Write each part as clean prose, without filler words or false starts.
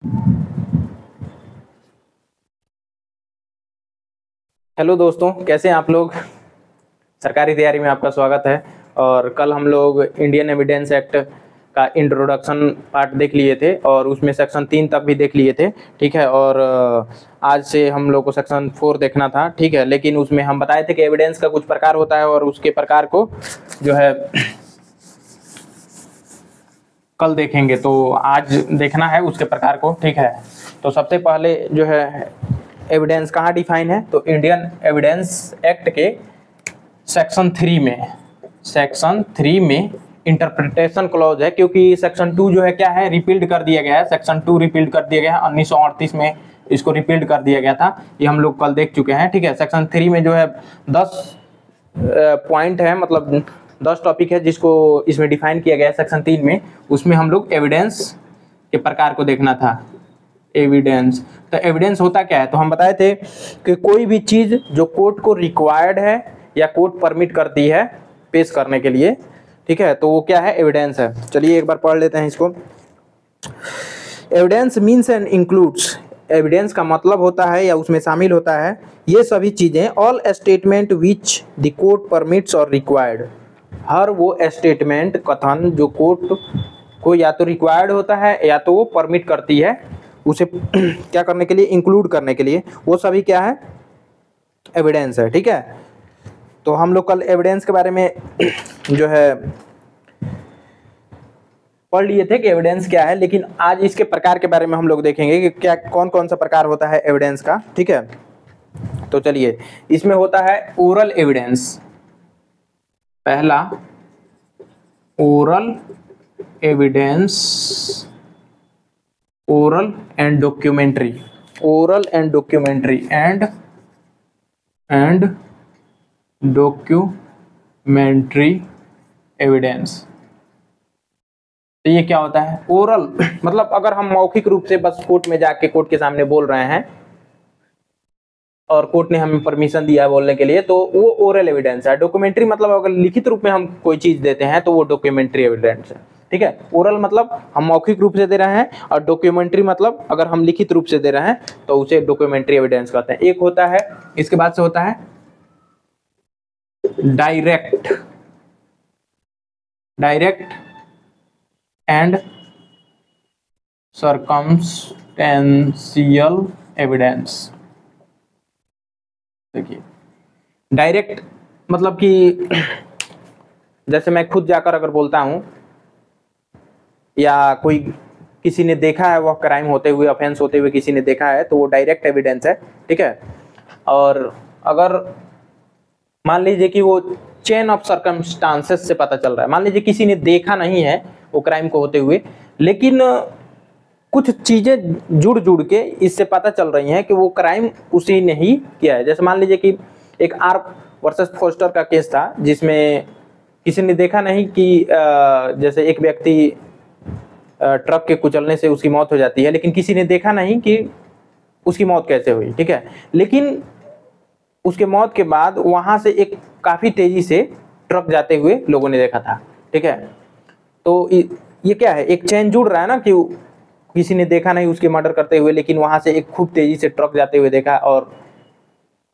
Hello दोस्तों, कैसे हैं आप लोग। सरकारी तैयारी में आपका स्वागत है। और कल हम लोग इंडियन एविडेंस एक्ट का इंट्रोडक्शन पार्ट देख लिए थे और उसमें सेक्शन 3 तक भी देख लिए थे, ठीक है। और आज से हम लोग को सेक्शन 4 देखना था, ठीक है। लेकिन उसमें हम बताए थे कि एविडेंस का कुछ प्रकार होता है और उसके प्रकार को जो है कल देखेंगे, तो आज देखना है उसके प्रकार को, ठीक है। तो सबसे पहले जो है एविडेंस कहाँ डिफाइन है, तो इंडियन एविडेंस एक्ट के सेक्शन 3 में इंटरप्रिटेशन क्लॉज है, क्योंकि सेक्शन 2 जो है क्या है, रिपील्ड कर दिया गया है। सेक्शन 2 रिपील्ड कर दिया गया है 1938 में, इसको रिपील्ड कर दिया गया था। ये हम लोग कल देख चुके हैं, ठीक है। सेक्शन 3 में जो है 10 पॉइंट है, मतलब 10 टॉपिक है जिसको इसमें डिफाइन किया गया है सेक्शन 3 में। उसमें हम लोग एविडेंस के प्रकार को देखना था। एविडेंस, तो एविडेंस होता क्या है, तो हम बताए थे कि कोई भी चीज जो कोर्ट को रिक्वायर्ड है या कोर्ट परमिट करती है पेश करने के लिए, ठीक है, तो वो क्या है, एविडेंस है। चलिए एक बार पढ़ लेते हैं इसको। Evidence means and includes, evidence का मतलब होता है या उसमें शामिल होता है ये सभी चीजें, all statement which the court permits और रिक्वायर्ड, हर वो स्टेटमेंट कथन जो कोर्ट को या तो रिक्वायर्ड होता है या तो वो परमिट करती है उसे क्या करने के लिए, इंक्लूड करने के लिए, वो सभी क्या है, एविडेंस है, ठीक है। तो हम लोग कल एविडेंस के बारे में जो है पढ़ लिए थे कि एविडेंस क्या है, लेकिन आज इसके प्रकार के बारे में हम लोग देखेंगे कि क्या कौन कौन सा प्रकार होता है एविडेंस का, ठीक है। तो चलिए, इसमें होता है ओरल एविडेंस। पहला oral evidence, oral and documentary, oral and documentary and documentary evidence. तो ये क्या होता है, ओरल मतलब अगर हम मौखिक रूप से बस कोर्ट में जाके कोर्ट के सामने बोल रहे हैं और कोर्ट ने हमें परमिशन दिया है बोलने के लिए, तो वो ओरल एविडेंस है। डॉक्यूमेंट्री मतलब अगर लिखित रूप में हम कोई चीज देते हैं तो वो डॉक्यूमेंट्री एविडेंस है, ठीक है। ओरल मतलब हम मौखिक रूप से दे रहे हैं और डॉक्यूमेंट्री मतलब अगर हम लिखित रूप से दे रहे हैं तो उसे डॉक्यूमेंट्री एविडेंस कहते हैं। एक होता है, इसके बाद से होता है डायरेक्ट एंड सर्कमस्टेंशियल एविडेंस। देखिए, डायरेक्ट मतलब कि जैसे मैं खुद जाकर अगर बोलता हूं या कोई किसी ने देखा है वह क्राइम होते हुए, ऑफेंस होते हुए किसी ने देखा है, तो वो डायरेक्ट एविडेंस है, ठीक है। और अगर मान लीजिए कि वो चेन ऑफ सर्कमस्टांसेस से पता चल रहा है, मान लीजिए किसी ने देखा नहीं है वो क्राइम को होते हुए, लेकिन कुछ चीजें जुड़ के इससे पता चल रही हैं कि वो क्राइम उसी ने ही किया है। जैसे मान लीजिए कि एक आर वर्सेस फोस्टर का केस था जिसमें किसी ने देखा नहीं कि जैसे एक व्यक्ति ट्रक के कुचलने से उसकी मौत हो जाती है, लेकिन किसी ने देखा नहीं कि उसकी मौत कैसे हुई, ठीक है। लेकिन उसके मौत के बाद वहां से एक काफी तेजी से ट्रक जाते हुए लोगों ने देखा था, ठीक है। तो ये क्या है, एक चेन जुड़ रहा है ना कि किसी ने देखा नहीं उसके मर्डर करते हुए, लेकिन वहां से एक खूब तेजी से ट्रक जाते हुए देखा और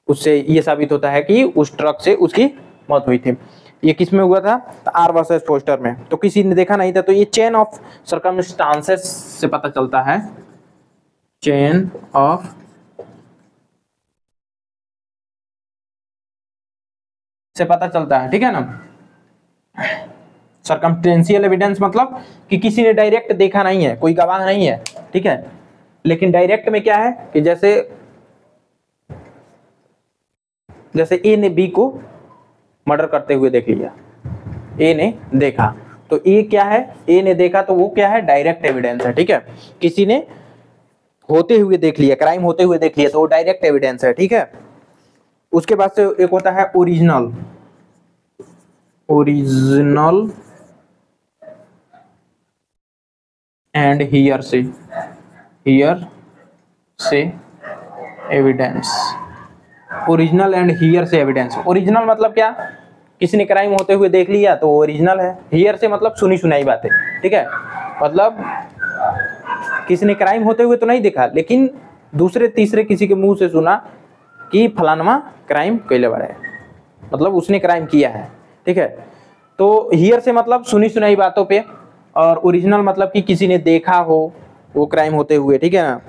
उससे ये साबित होता है कि उस ट्रक से उसकी मौत हुई थी। ये किस में हुआ था, आर वर्सेस फोस्टर में। तो किसी ने देखा नहीं था, तो ये चेन ऑफ सर्कमस्टांसेस से पता चलता है, चेन ऑफ से पता चलता है, ठीक है ना। सर्कमस्टेंशियल एविडेंस मतलब कि किसी ने डायरेक्ट देखा नहीं है, कोई गवाह नहीं है, ठीक है। लेकिन डायरेक्ट में क्या है कि जैसे ए ने बी को मर्डर करते हुए देख लिया, ए ने देखा, तो ए क्या है, ए ने देखा, तो वो क्या है, डायरेक्ट एविडेंस है, ठीक है। किसी ने होते हुए देख लिया, क्राइम होते हुए देख लिया, तो वो डायरेक्ट एविडेंस है, ठीक है। उसके बाद से एक होता है ओरिजिनल एंड हियर से एविडेंस। ओरिजिनल एंड हियर से एविडेंस। ओरिजिनल मतलब क्या, किसी ने क्राइम होते हुए देख लिया तो ओरिजिनल है। हियर से मतलब सुनी सुनाई बातें, ठीक है। मतलब किसी ने क्राइम होते हुए तो नहीं देखा, लेकिन दूसरे तीसरे किसी के मुंह से सुना कि फलानमा क्राइम कैले बारे है, मतलब उसने क्राइम किया है। ठीक है, तो हियर से मतलब सुनी सुनाई बातों पे, और ओरिजिनल मतलब कि किसी ने देखा हो वो क्राइम होते हुए। ठीक है ना।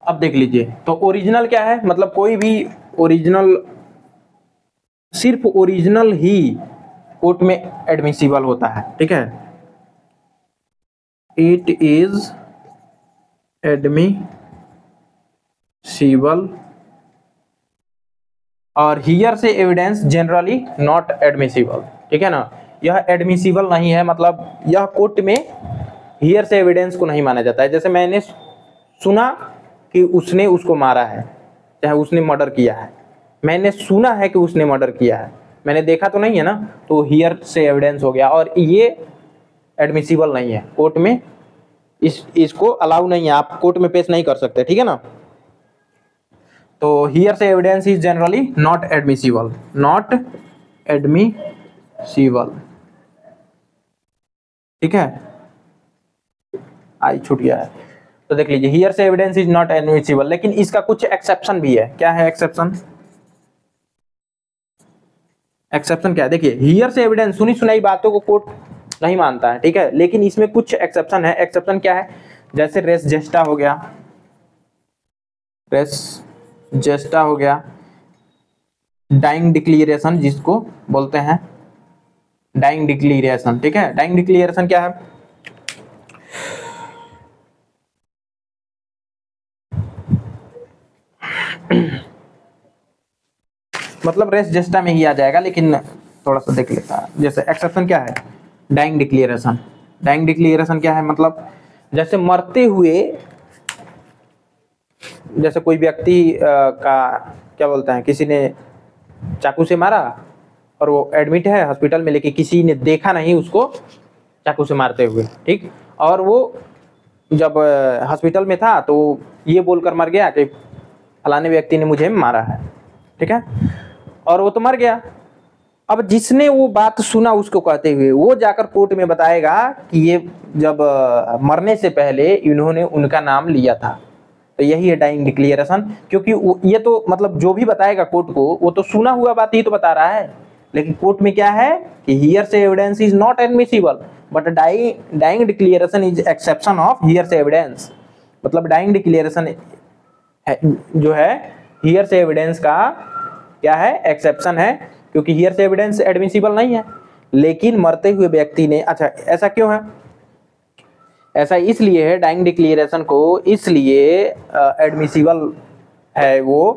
अब देख लीजिए, तो ओरिजिनल क्या है, मतलब कोई भी ओरिजिनल, सिर्फ ओरिजिनल ही कोर्ट में एडमिसिबल होता है। ठीक है, इट इज एडमिसिबल, और हियर से एविडेंस जनरली नॉट एडमिसिबल। ठीक है ना, यह एडमिसिबल नहीं है, मतलब यह कोर्ट में हियर से एविडेंस को नहीं माना जाता है। जैसे मैंने सुना कि उसने उसको मारा है, चाहे उसने मर्डर किया है, मैंने सुना है कि उसने मर्डर किया है, मैंने देखा तो नहीं है ना, तो हियर से एविडेंस हो गया, और ये एडमिसिबल नहीं है कोर्ट में, इसको अलाउ नहीं है, आप कोर्ट में पेश नहीं कर सकते। ठीक है ना, तो हियर से evidence is generally not admissible, not admissible. ठीक है, आई छूट गया है, तो देख लीजिए, हियर से एविडेंस इज नॉट एडमिसिबल, लेकिन इसका कुछ एक्सेप्शन भी है। क्या है एक्सेप्शन? एक्सेप्शन क्या है, देखिए, हियर से एविडेंस, सुनी सुनाई बातों को कोर्ट नहीं मानता है। ठीक है, लेकिन इसमें कुछ एक्सेप्शन है। एक्सेप्शन क्या है? जैसे रेस जेस्टा हो गया, रेस जेस्टा हो गया, डाइंग डिक्लेरेशन जिसको बोलते हैं, डाइंग डिक्लेरेशन। ठीक है, डाइंग डिक्लेरेशन क्या है? मतलब रेस जेस्टा में ही आ जाएगा, लेकिन थोड़ा सा देख लेता है। जैसे एक्सेप्शन क्या है? Dying declaration. डाइंग डिक्लेरेशन क्या है? मतलब जैसे मरते हुए, जैसे कोई व्यक्ति का क्या बोलते हैं, किसी ने चाकू से मारा और वो एडमिट है हॉस्पिटल में, लेकिन किसी ने देखा नहीं उसको चाकू से मारते हुए। ठीक, और वो जब हॉस्पिटल में था तो ये बोलकर मर गया कि फलाने व्यक्ति ने मुझे मारा है। ठीक है, और वो तो मर गया। अब जिसने वो बात सुना उसको कहते हुए, वो जाकर कोर्ट में बताएगा कि ये जब मरने से पहले इन्होंने उनका नाम लिया था। तो यही है डाइंग डिक्लेरेशन, क्योंकि ये तो मतलब जो भी बताएगा कोर्ट को, वो तो सुना हुआ बात ही तो बता रहा है। लेकिन कोर्ट में क्या है कि hearsay evidence is not admissible, but dying declaration is exception of hearsay evidence. मतलब डाइंग डिक्लेरेशन जो है हियर से एविडेंस का क्या है? एक्सेप्शन है, क्योंकि हियर से एविडेंस एडमिसिबल नहीं है। लेकिन मरते हुए व्यक्ति ने, अच्छा ऐसा क्यों है? ऐसा इसलिए है, डाइंग डिक्लेरेशन को इसलिए एडमिसिबल है वो,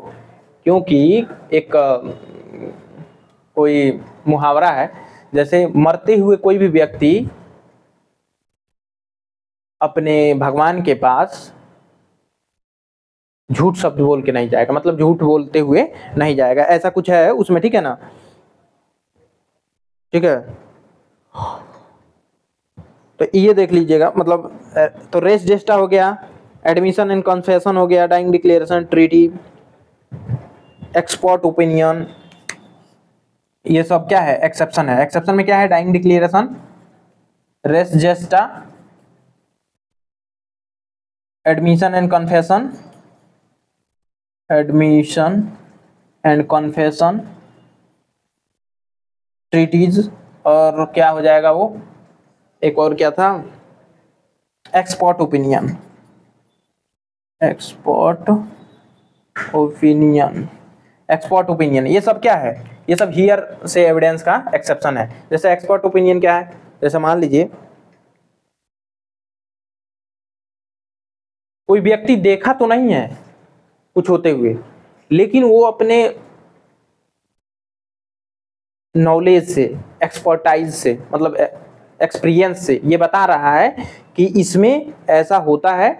क्योंकि एक कोई मुहावरा है, जैसे मरते हुए कोई भी व्यक्ति अपने भगवान के पास झूठ शब्द बोल के नहीं जाएगा, मतलब झूठ बोलते हुए नहीं जाएगा, ऐसा कुछ है उसमें। ठीक है ना, ठीक है, तो ये देख लीजिएगा। मतलब तो रेस जेस्टा हो गया, एडमिशन एंड कन्फेशन हो गया, dying declaration, treaty, expert opinion, ये सब क्या है? एक्सेप्शन है। एक्सेप्शन में क्या है? Dying declaration, res gestae, admission and confession, admission and confession, treaties, और क्या हो जाएगा वो, एक और क्या था, expert opinion, expert opinion, expert opinion, ये सब क्या है? ये सब हियर से एविडेंस का एक्सेप्शन है। जैसे एक्सपर्ट ओपिनियन क्या है? जैसे मान लीजिए कोई व्यक्ति देखा तो नहीं है कुछ होते हुए, लेकिन वो अपने नॉलेज से, एक्सपर्टाइज से, मतलब एक्सपीरियंस से ये बता रहा है कि इसमें ऐसा होता है,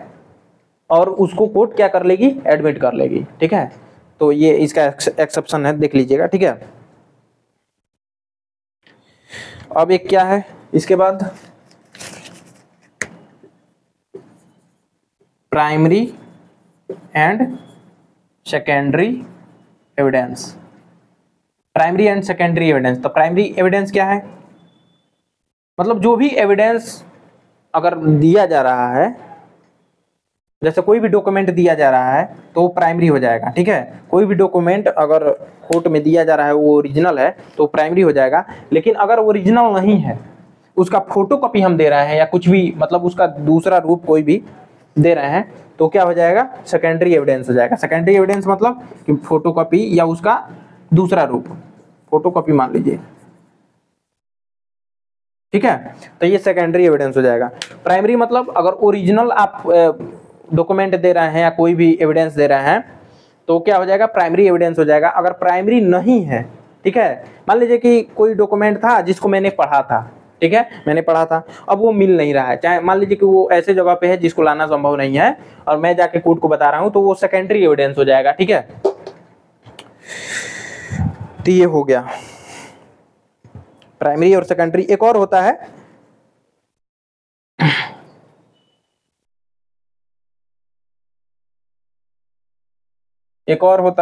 और उसको कोर्ट क्या कर लेगी? एडमिट कर लेगी। ठीक है, तो ये इसका एक्सेप्शन है, देख लीजिएगा। ठीक है, अब एक क्या है इसके बाद? Primary and secondary evidence. Primary and secondary evidence, तो प्राइमरी एविडेंस क्या है? मतलब जो भी एविडेंस अगर दिया जा रहा है, जैसे कोई भी डॉक्यूमेंट दिया जा रहा है तो वो प्राइमरी हो जाएगा, ठीक है। कोई भी डॉक्यूमेंट अगर कोर्ट में दिया जा रहा है वो ओरिजिनल है तो प्राइमरी हो जाएगा। लेकिन अगर ओरिजिनल नहीं है, उसका फोटोकॉपी हम दे रहे हैं या कुछ भी, मतलब उसका दूसरा रूप कोई भी दे रहे हैं, तो क्या हो जाएगा, सेकेंडरी एविडेंस हो जाएगा। सेकेंडरी एविडेंस मतलब कि फोटोकॉपी या उसका दूसरा रूप, फोटोकॉपी मान लीजिए, ठीक है, तो ये सेकेंडरी एविडेंस हो जाएगा। प्राइमरी मतलब अगर ओरिजिनल आप डॉक्यूमेंट दे रहे हैं या कोई भी एविडेंस दे रहे हैं तो क्या हो जाएगा, प्राइमरी एविडेंस हो जाएगा। अगर प्राइमरी नहीं है, ठीक है, मान लीजिए कि कोई डॉक्यूमेंट था जिसको मैंने पढ़ा था, ठीक है, मैंने पढ़ा था, अब वो मिल नहीं रहा है, चाहे मान लीजिए कि वो ऐसे जगह पे है जिसको लाना संभव नहीं है और मैं जाके कोर्ट को बता रहा हूं, तो वो सेकेंडरी एविडेंस हो जाएगा, ठीक है। तो ये हो गया प्राइमरी और सेकेंडरी। एक और होता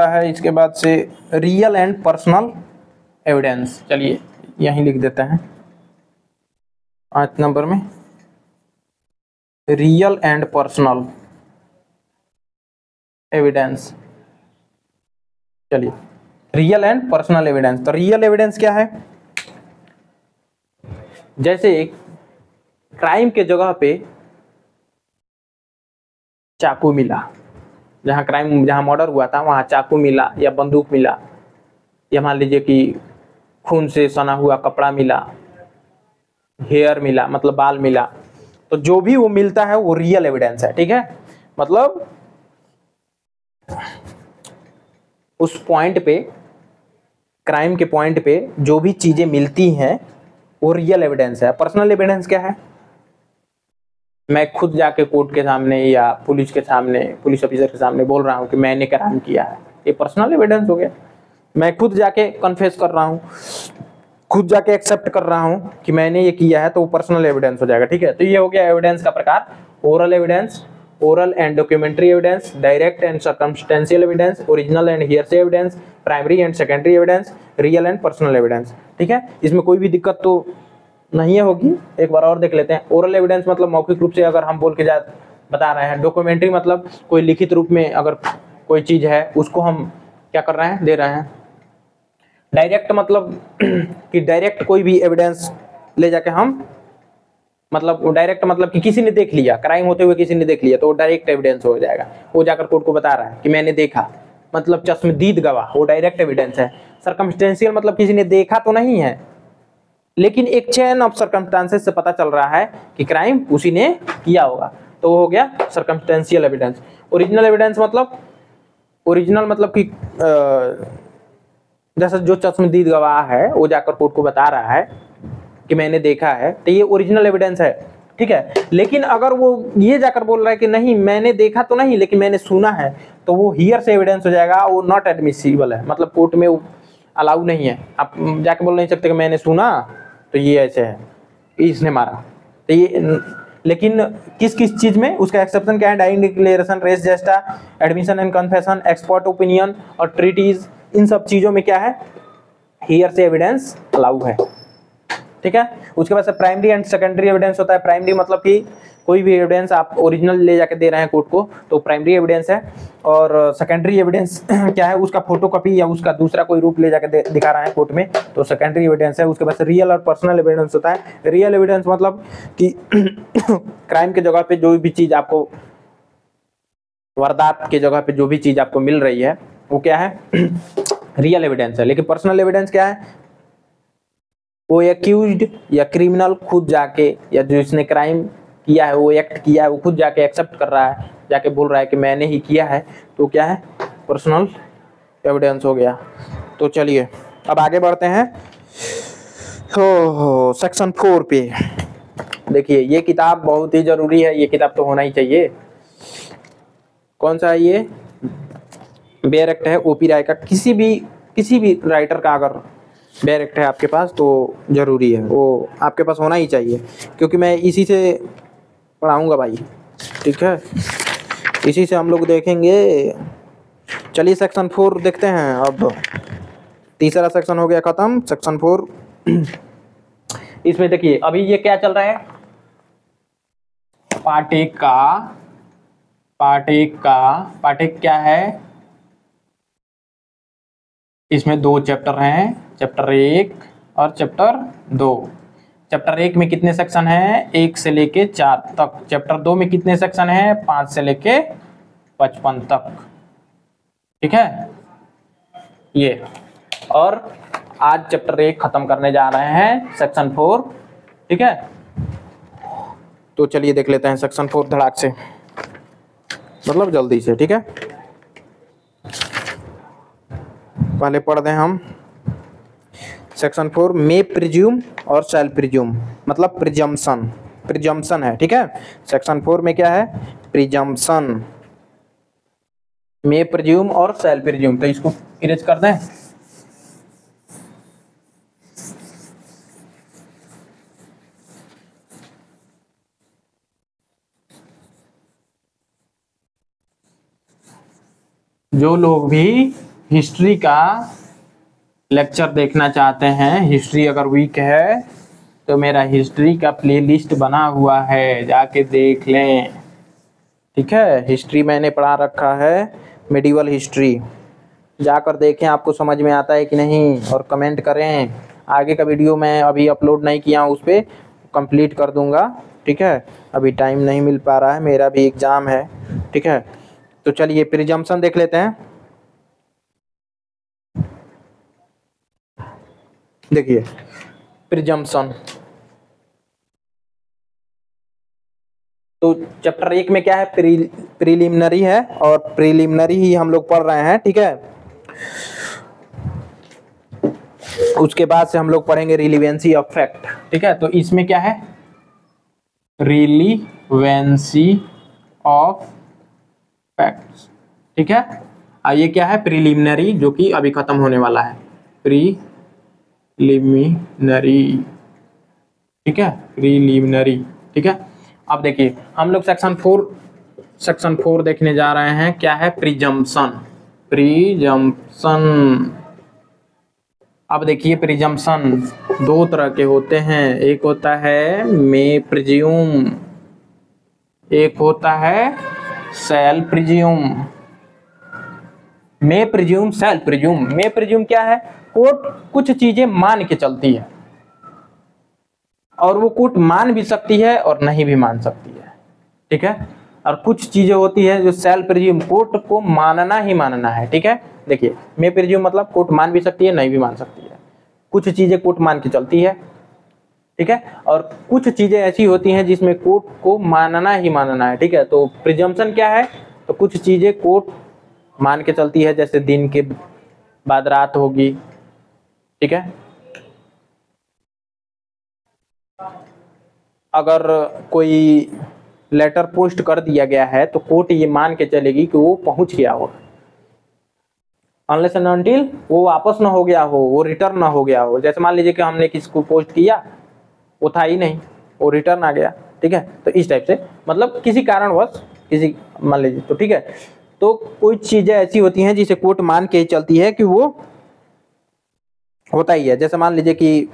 है इसके बाद से रियल एंड पर्सनल एविडेंस। चलिए यहीं लिख देते हैं 8 नंबर में, रियल एंड पर्सनल एविडेंस। चलिए रियल एंड पर्सनल एविडेंस। तो रियल एविडेंस क्या है, जैसे क्राइम के जगह पे चाकू मिला, जहां मर्डर हुआ था वहां चाकू मिला या बंदूक मिला, या मान लीजिए कि खून से सना हुआ कपड़ा मिला, हेयर मिला मतलब बाल मिला, तो जो भी वो मिलता है वो रियल एविडेंस है, ठीक है। मतलब उस पॉइंट पे, क्राइम के पॉइंट पे जो भी चीजें मिलती हैं वो रियल एविडेंस है। पर्सनल एविडेंस क्या है, मैं खुद जाके कोर्ट के सामने या पुलिस के सामने, पुलिस ऑफिसर के सामने बोल रहा हूँ कि मैंने क्राइम किया है, ये पर्सनल एविडेंस हो गया। मैं खुद जाके कन्फेस कर रहा हूँ, खुद जाके एक्सेप्ट कर रहा हूँ कि मैंने ये किया है, तो वो पर्सनल एविडेंस हो जाएगा, ठीक है। तो ये हो गया एविडेंस का प्रकार, oral evidence, oral and documentary evidence, direct and circumstantial evidence, original and hearsay evidence, primary and secondary evidence, real and personal evidence, ठीक है। इसमें कोई भी दिक्कत तो नहीं होगी। एक बार और देख लेते हैं। ओरल एविडेंस मतलब मौखिक रूप से अगर हम बोल के बता रहे हैं। डॉक्यूमेंट्री मतलब कोई लिखित रूप में अगर कोई चीज है उसको हम क्या कर रहे हैं, दे रहे हैं। डायरेक्ट मतलब कि डायरेक्ट कोई भी एविडेंस ले जाके हम, मतलब डायरेक्ट मतलब कि किसी ने देख लिया, क्राइम होते हुए किसी ने देख लिया, तो वो डायरेक्ट एविडेंस हो जाएगा। वो जाकर कोर्ट को बता रहा है कि मैंने देखा, मतलब चश्मदीद गवाह, वो डायरेक्ट एविडेंस है। सर्कमस्टेंशियल मतलब किसी ने देखा तो नहीं है, लेकिन एक चेन ऑफ सर्कमस्टांसेस से पता चल रहा है कि क्राइम उसी ने किया होगा, तो वो हो गया सर्कमस्टेंशियल एविडेंस। ओरिजिनल एविडेंस मतलब, ओरिजिनल मतलब कि जैसे जो चश्मदीद गवाह है वो जाकर कोर्ट को बता रहा है कि मैंने देखा है, तो ये ओरिजिनल एविडेंस है, ठीक है। लेकिन अगर वो ये जाकर बोल रहा है कि नहीं मैंने देखा तो नहीं लेकिन मैंने सुना है, तो वो हियर से एविडेंस हो जाएगा, वो नॉट एडमिसिबल है, मतलब कोर्ट में अलाउ नहीं है। आप जाके बोल नहीं सकते कि मैंने सुना तो ये ऐसे है, इसने मारा, तो ये, लेकिन किस किस चीज में उसका एक्सेप्शन क्या है, dying declaration, res gestae, admission and confession, expert opinion और ट्रीटीज, इन सब चीजों में क्या है, हियर से एविडेंस अलाउ है, ठीक है। उसके बाद से प्राइमरी एंड सेकेंडरी एविडेंस होता है। प्राइमरी मतलब कि कोई भी एविडेंस आप ओरिजिनल ले जाके दे रहे हैं कोर्ट को, तो प्राइमरी एविडेंस है। और सेकेंडरी एविडेंस क्या है, उसका फोटोकॉपी या उसका दूसरा कोई रूप ले जाके दिखा रहा है कोर्ट में, तो सेकेंडरी एविडेंस है। उसके बाद से रियल और पर्सनल एविडेंस होता है। रियल एविडेंस मतलब कि क्राइम के जगह पे जो भी चीज आपको, वारदात के जगह पे जो भी चीज आपको मिल रही है वो क्या है, रियल एविडेंस है। लेकिन पर्सनल एविडेंस क्या है, वो एक्यूज्ड या क्रिमिनल खुद जाके, या जो इसने क्राइम किया है, वो एक्ट किया है, वो खुद जाके एक्सेप्ट कर रहा है, जाके बोल रहा है कि मैंने ही किया है, तो क्या है, पर्सनल एविडेंस हो गया। तो चलिए अब आगे बढ़ते हैं। हो सेक्शन 4 पे देखिए, ये किताब बहुत ही जरूरी है, ये किताब तो होना ही चाहिए। कौन सा है ये, बेयर एक्ट है ओपी राय का। किसी भी राइटर का अगर बेयर एक्ट है आपके पास तो जरूरी है, वो आपके पास होना ही चाहिए, क्योंकि मैं इसी से पढ़ाऊंगा भाई, ठीक है, इसी से हम लोग देखेंगे। चलिए सेक्शन 4 देखते हैं। अब तीसरा सेक्शन हो गया खत्म, सेक्शन 4। इसमें देखिए अभी ये क्या चल रहा है, पार्ट एक क्या है, इसमें 2 चैप्टर हैं, चैप्टर 1 और चैप्टर 2। चैप्टर 1 में कितने सेक्शन हैं, 1 से लेके 4 तक। चैप्टर 2 में कितने सेक्शन हैं, 5 से लेके 55 तक। ठीक है ये, और आज चैप्टर 1 खत्म करने जा रहे हैं, सेक्शन 4। ठीक है, तो चलिए देख लेते हैं सेक्शन 4 धड़ाक से, मतलब जल्दी से। ठीक है, पहले पढ़ दें हम सेक्शन 4, मे प्रिज्यूम और शैल प्रिज्यूम, मतलब प्रिजम्पशन है। ठीक है, सेक्शन 4 में क्या है, प्रिजम्पशन, मे प्रिज्यूम और शैल प्रिज्यूम। तो इसको इरेज कर दें। जो लोग भी हिस्ट्री का लेक्चर देखना चाहते हैं, हिस्ट्री अगर वीक है तो मेरा हिस्ट्री का प्लेलिस्ट बना हुआ है, जाके देख लें। ठीक है, हिस्ट्री मैंने पढ़ा रखा है, मेडिवल हिस्ट्री, जाकर देखें आपको समझ में आता है कि नहीं, और कमेंट करें। आगे का वीडियो मैं अभी अपलोड नहीं किया हूँ, उस पर कंप्लीट कर दूंगा। ठीक है, अभी टाइम नहीं मिल पा रहा है, मेरा भी एग्ज़ाम है। ठीक है, तो चलिए प्रिजम्पशन देख लेते हैं। देखिए प्रिजम्पशन, तो चैप्टर 1 में क्या है, प्रीलिमिनरी है, और प्रीलिमिनरी ही हम लोग पढ़ रहे हैं। ठीक है, उसके बाद से हम लोग पढ़ेंगे रिलीवेंसी ऑफ फैक्ट। ठीक है, तो इसमें क्या है, रिलीवेंसी ऑफ फैक्ट्स। ठीक है, ये क्या है, प्रीलिमिनरी, जो कि अभी खत्म होने वाला है, प्रीलिमिनरी। ठीक है, प्रीलिमिनरी। ठीक है, अब देखिए हम लोग सेक्शन 4 देखने जा रहे हैं, क्या है, प्रिजम्पशन। अब देखिए प्रिजम्पशन 2 तरह के होते हैं, एक होता है मे प्रिज्यूम, एक होता है शैल प्रिज्यूम। मे प्रिज्यूम, शैल प्रिज्यूम। मे प्रिज्यूम क्या है, कोर्ट कुछ चीजें मान के चलती है, और वो कोर्ट मान भी सकती है और नहीं भी मान सकती है। ठीक है, और कुछ चीजें होती है जो शैल प्रिज्यूम, कोर्ट को मानना ही मानना है। ठीक है, देखिए मे प्रिज्यूम मतलब कोर्ट मान भी सकती है, नहीं भी मान सकती है, कुछ चीजें कोर्ट मान के चलती है। ठीक है, और कुछ चीजें ऐसी होती हैं जिसमें कोर्ट को मानना ही मानना है। ठीक है, तो प्रिजम्पशन क्या है, तो कुछ चीजें कोर्ट मान के चलती है, जैसे दिन के बाद रात होगी। ठीक है, अगर कोई लेटर पोस्ट कर दिया गया है तो कोर्ट ये मान के चलेगी कि वो पहुंच गया होगा, अनलेस एंड अनटिल वो वापस ना हो गया हो, वो रिटर्न ना हो गया हो। जैसे मान लीजिए कि हमने किसी को पोस्ट किया, वो था ही नहीं, वो रिटर्न आ गया। ठीक है, तो इस टाइप से, मतलब किसी कारणवश किसी, मान लीजिए, तो ठीक है, तो कोई चीजें ऐसी होती हैं जिसे कोर्ट मान के ही चलती है कि वो होता ही है। जैसे मान लीजिए कि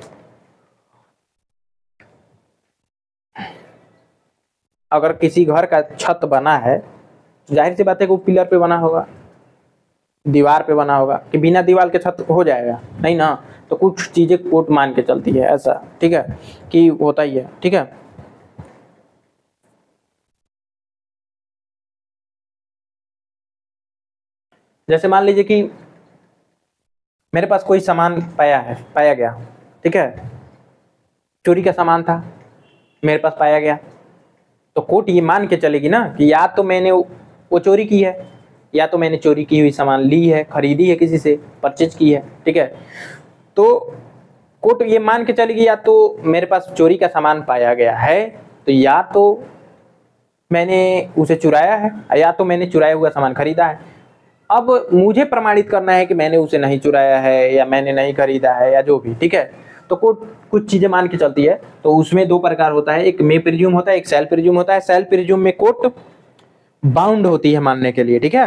अगर किसी घर का छत बना है, जाहिर सी बात है कि वो पिलर पे बना होगा, दीवार पे बना होगा, कि बिना दीवार के छत हो जाएगा, नहीं ना। तो कुछ चीजें कोर्ट मान के चलती है ऐसा। ठीक है, कि होता ही है। ठीक है, जैसे मान लीजिए कि मेरे पास कोई सामान पाया गया। ठीक है, चोरी का सामान था, मेरे पास पाया गया, तो कोर्ट ये मान के चलेगी ना कि या तो मैंने वो चोरी की है, या तो मैंने चोरी की हुई सामान ली है, खरीदी है, किसी से परचेज की है। ठीक है, तो कोर्ट ये मान के चलेगी या तो मेरे पास चोरी का सामान पाया गया है, तो या तो मैंने उसे चुराया है, या तो मैंने चुराया हुआ सामान खरीदा है। अब मुझे प्रमाणित करना है कि मैंने उसे नहीं चुराया है या मैंने नहीं खरीदा है, या जो भी। ठीक है, तो कोर्ट कुछ चीजें मान के चलती है। तो उसमें 2 प्रकार होता है, एक मे प्रिज्यूम होता है, एक शैल प्रिज्यूम होता है। शैल प्रिज्यूम में कोर्ट बाउंड होती है मानने के लिए। ठीक है,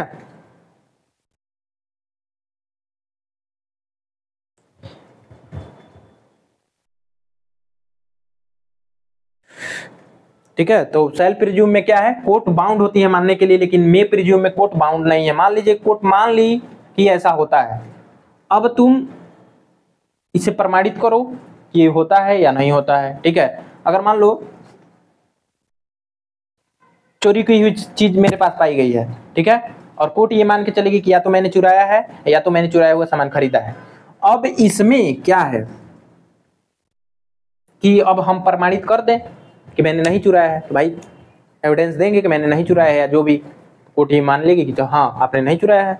ठीक है। तो सेल्फ प्रिज्यूम में क्या है, कोर्ट बाउंड होती है मानने के लिए, लेकिन मे प्रिज्यूम में कोर्ट बाउंड नहीं है। मान लीजिए कोर्ट मान ली कि ऐसा होता है, अब तुम इसे प्रमाणित करो कि ये होता है या नहीं होता है। ठीक है, अगर मान लो चोरी की हुई चीज मेरे पास पाई गई है, ठीक है, और कोर्ट ये मान के चलेगी कि या तो मैंने चुराया है या तो मैंने चुराया हुआ सामान खरीदा है। अब इसमें क्या है कि अब हम प्रमाणित कर दें कि मैंने नहीं चुराया है, तो भाई एविडेंस देंगे कि मैंने नहीं चुराया है, या जो भी कोर्ट ये मान लेगी कि तो हाँ आपने नहीं चुराया है।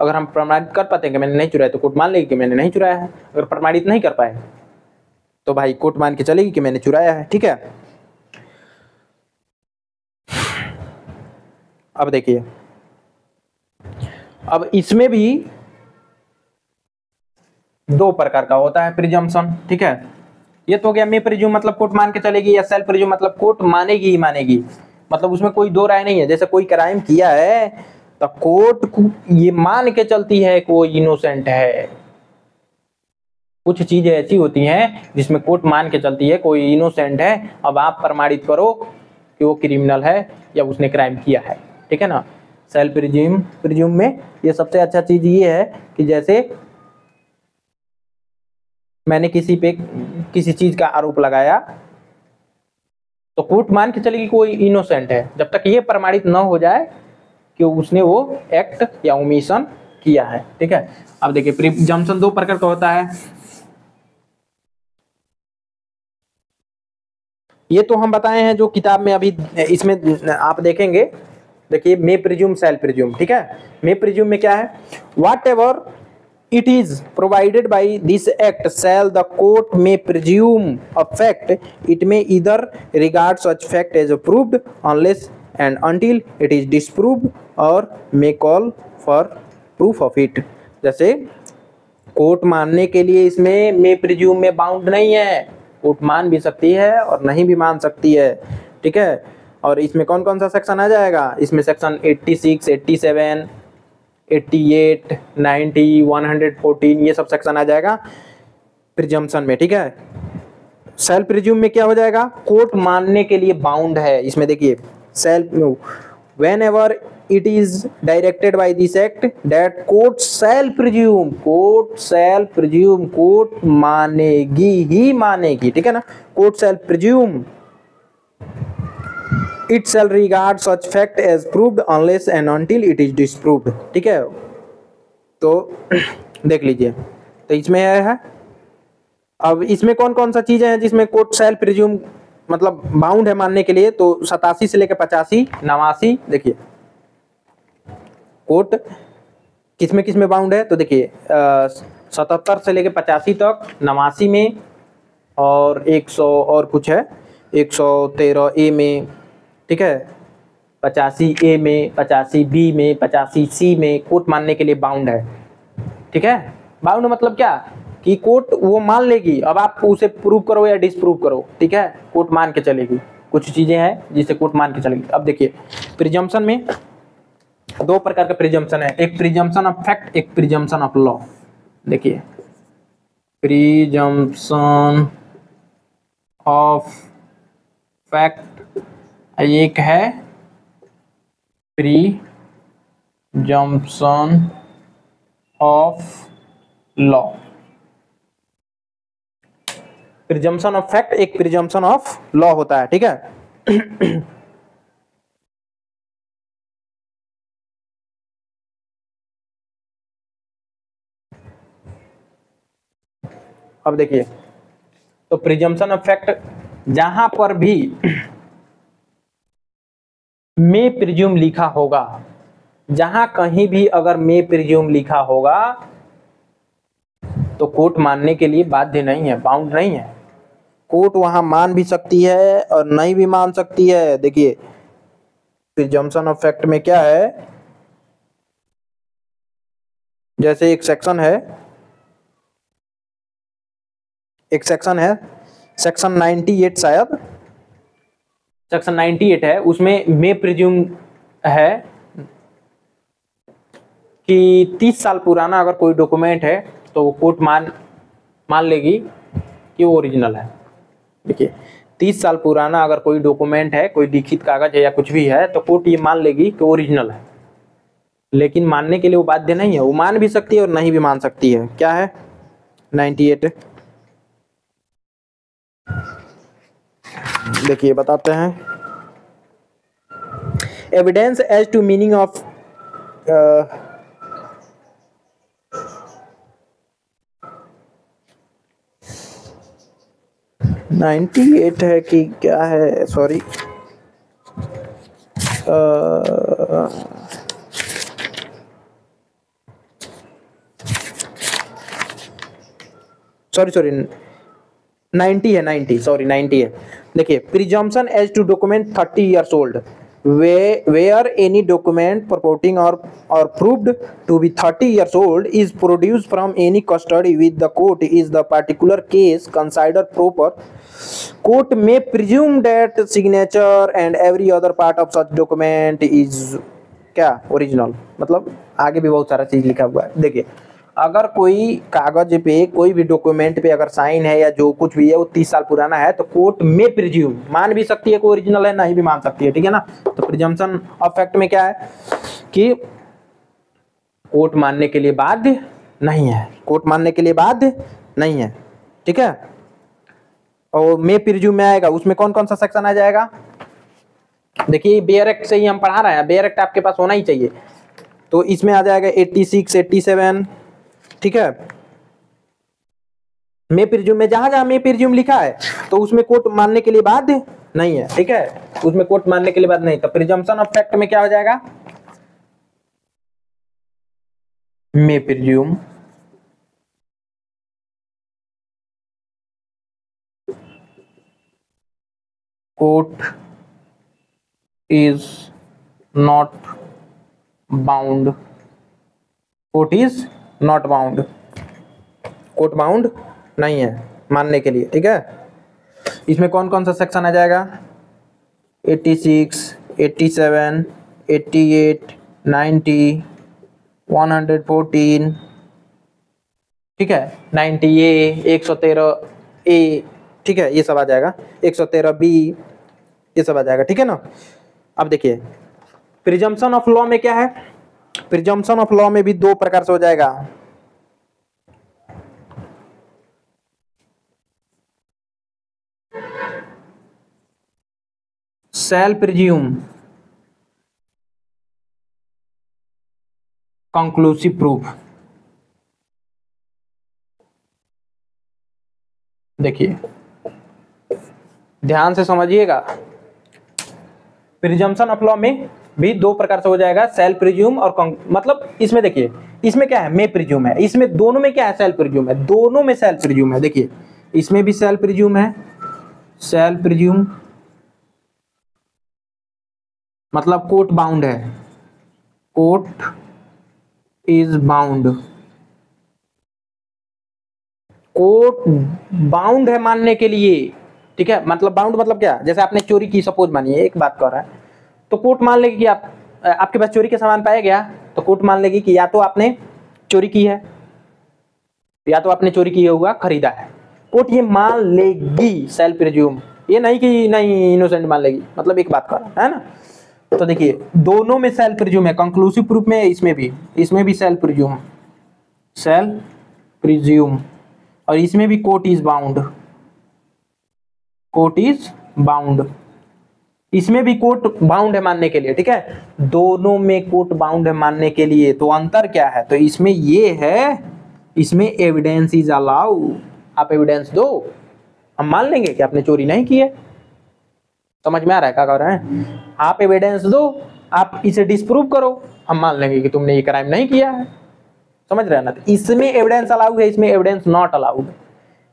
अगर हम प्रमाणित कर पाते हैं कि मैंने नहीं चुराया तो कोर्ट मान लेगी कि मैंने नहीं चुराया है। अगर प्रमाणित नहीं कर पाए तो भाई कोर्ट मान के चलेगी कि मैंने चुराया है। ठीक है, अब देखिए, अब इसमें भी दो प्रकार का होता है प्रिजम्पशन। ठीक है, ये तो हो गया मे प्रिज्यूम मतलब कोर्ट मान के चलेगी, या सेल्फ प्रिज्यूम मतलब कोर्ट मानेगी ही मानेगी, मतलब उसमें कोई दो राय नहीं है। जैसे कोई क्राइम किया है तो कोर्ट ये मान के चलती है कि वो इनोसेंट है। कुछ चीजें ऐसी होती हैं जिसमें कोर्ट मान के चलती है कोई इनोसेंट है, अब आप प्रमाणित करो कि वो क्रिमिनल है या उसने क्राइम किया है। ठीक है ना, सेल्फ प्रिज्यूम में ये सबसे अच्छा चीज ये है कि जैसे मैंने किसी पे किसी चीज का आरोप लगाया तो कोर्ट मान के चलेगी कोई इनोसेंट है, जब तक ये प्रमाणित न हो जाए कि उसने वो एक्ट या ओमिशन किया है। ठीक है, अब देखिए प्रिजम्पशन दो प्रकार का होता है। ये तो हम बताए हैं जो किताब में, अभी इसमें आप देखेंगे। देखिए मे प्रिज्यूम सेल्फ प्रिज्यूम। ठीक है, मे प्रिज्यूम में क्या है, what ever it is provided by this act shall the court may presume a fact, it may either regard such fact as proved unless and until it is disproved or may call for proof of it। जैसे court मानने के लिए इसमें मे presume में bound नहीं है, court मान भी सकती है और नहीं भी मान सकती है। ठीक है, और इसमें कौन कौन सा सेक्शन आ जाएगा, इसमें सेक्शन 86, 87, 88, 90, 114 ये सब सेक्शन आ जाएगा प्रिजम्पशन में। ठीक है, सेल्फ प्रिज्यूम में क्या हो जाएगा, कोर्ट मानने के लिए बाउंड है। इसमें देखिए self when ever it is directed by this act that court self presume, court self presume, court मानेगी ही मानेगी। ठीक है ना, court self presume it shall regard such fact as proved unless and until it is disproved। ठीक है, तो देख लीजिए, तो इसमें है, अब इसमें कौन कौन सा चीजें हैं जिसमें कोर्ट सेल्फ प्रिज्यूम मतलब बाउंड है मानने के लिए, तो 87 से लेकर 85, 89। देखिए कोर्ट किसमें बाउंड है, तो देखिए 77 से लेकर 85 तक, 89 में, और 100 और कुछ है 113A में। ठीक है, 85A में, 85B में, 85C में कोर्ट मानने के लिए बाउंड है। ठीक है, बाउंड मतलब क्या कि कोर्ट वो मान लेगी, अब आप उसे प्रूव करो या डिसप्रूव करो। ठीक है, कोर्ट मान के चलेगी, कुछ चीजें हैं जिसे कोर्ट मान के चलेगी। अब देखिए प्रिजम्पशन में दो प्रकार का प्रिजम्पशन है, एक प्रिजम्पशन ऑफ फैक्ट, एक प्रिजम्पशन ऑफ लॉ। देखिए प्रिजम्पशन ऑफ फैक्ट एक है presumption of law. Presumption of fact एक प्रिजम्पशन ऑफ लॉ होता है। ठीक है, अब देखिए तो प्रिजम्पशन ऑफ फैक्ट जहां पर भी मे प्रिज्यूम लिखा होगा, जहां कहीं भी अगर मे प्रिज्यूम लिखा होगा तो कोर्ट मानने के लिए बाध्य नहीं है, बाउंड नहीं है। कोर्ट वहां मान भी सकती है और नहीं भी मान सकती है। देखिए प्रिजम्पशन ऑफ फैक्ट में क्या है, जैसे एक सेक्शन है सेक्शन 98 शायद, सेक्शन 98 है, उसमें मे प्रिज्यूम है कि 30 साल पुराना अगर कोई डॉक्यूमेंट है तो कोर्ट मान लेगी कि वो ओरिजिनल है। देखिए 30 साल पुराना अगर कोई डॉक्यूमेंट है, कोई लिखित कागज है या कुछ भी है, तो कोर्ट ये मान लेगी कि ओरिजिनल है, लेकिन मानने के लिए वो बाध्य नहीं है। वो मान भी सकती है और नहीं भी मान सकती है। क्या है 98? देखिए बताते हैं। Evidence as to meaning of 98 है कि क्या है, सॉरी सॉरी 90 है, 90 सॉरी 90 है। देखिए, presumption as to document 30 years old where any document purporting or proved to be 30 years old is produced from any custody with the court is the particular case considered proper. Court may presume that signature and every other part of such document is क्या original. मतलब आगे भी बहुत सारा चीज लिखा हुआ है। देखिए, अगर कोई कागज पे, कोई भी डॉक्यूमेंट पे अगर साइन है या जो कुछ भी है वो 30 साल पुराना है, तो कोर्ट में प्रिज्यूम मान भी सकती है कि ओरिजिनल है, नहीं भी मान सकती है। ठीक है ना। तो प्रिजम्पशन ऑफ फैक्ट में क्या है कि कोर्ट मानने के लिए बाध्य नहीं है, कोर्ट मानने के लिए बाध्य नहीं है। ठीक है। और मे प्रिज्यूम में आएगा, उसमें कौन कौन सा सेक्शन आ जाएगा? देखिए, बेयर एक्ट से ही हम पढ़ा रहे हैं, बेयर एक्ट आपके पास होना ही चाहिए। तो इसमें आ जाएगा 86, 87। ठीक है। मे प्रिज्यूम में जहां जहां मे प्रिज्यूम लिखा है तो उसमें कोर्ट मानने के लिए बाध्य नहीं है। ठीक है, उसमें कोर्ट मानने के लिए बाध्य नहीं। तो प्रिजम्पशन ऑफ फैक्ट में क्या हो जाएगा? मे presume court is not bound, court is not bound, court bound नहीं है मानने के लिए। ठीक है। इसमें कौन कौन सा सेक्शन आ जाएगा? 86, 87, 88, 90, 114। ठीक है। 90A, 113A। ठीक है, ये सब आ जाएगा। 113B, ये सब आ जाएगा। ठीक है ना। अब देखिए, प्रिजम्पशन ऑफ लॉ में क्या है? प्रिजम्पशन ऑफ लॉ में भी दो प्रकार से हो जाएगा। shall presume conclusive proof। देखिए, ध्यान से समझिएगा, प्रिजम्पशन ऑफ लॉ में भी दो प्रकार से हो जाएगा, सेल प्रिज्यूम और मतलब इसमें देखिए, इसमें क्या है? मे प्रिज्यूम है। इसमें दोनों में क्या है? सेल प्रिज्यूम है। दोनों में सेल प्रिज्यूम है। देखिए, इसमें भी सेल प्रिज्यूम है। सेल प्रिज्यूम मतलब कोर्ट बाउंड है, court is bound, court bound है मानने के लिए। ठीक है। मतलब बाउंड मतलब क्या? जैसे आपने चोरी की, सपोज मानिए, एक बात कर रहा है, तो कोर्ट मान लेगी कि आपके पास चोरी का सामान पाया गया, तो कोर्ट मान लेगी कि या तो आपने चोरी की है या तो आपने चोरी किया हुआ खरीदा है। कोर्ट ये मान लेगी, सेल प्रिज्यूम, ये नहीं कि नहीं इनोसेंट मान लेगी। मतलब एक बात कर रहा है ना। तो देखिए, दोनों में सेल प्रिज्यूम है, कंक्लूसिव प्रूफ में इसमें भी सेल प्रिज्यूम, सेल प्रिज्यूम, और इसमें भी court is bound, court is bound, इसमें भी कोर्ट बाउंड है मानने के लिए। ठीक है। दोनों में कोर्ट बाउंड है मानने के लिए। तो अंतर क्या है? तो इसमें ये है, इसमें एविडेंस इज अलाउ, आप एविडेंस दो, हम मान लेंगे कि आपने चोरी नहीं की है। समझ में आ रहा है क्या कह रहे हैं? आप एविडेंस दो, आप इसे डिस्प्रूव करो, हम मान लेंगे कि तुमने ये क्राइम नहीं किया है। समझ रहे हैं ना। तो इसमें एविडेंस अलाउ है, इसमें एविडेंस नॉट अलाउ है।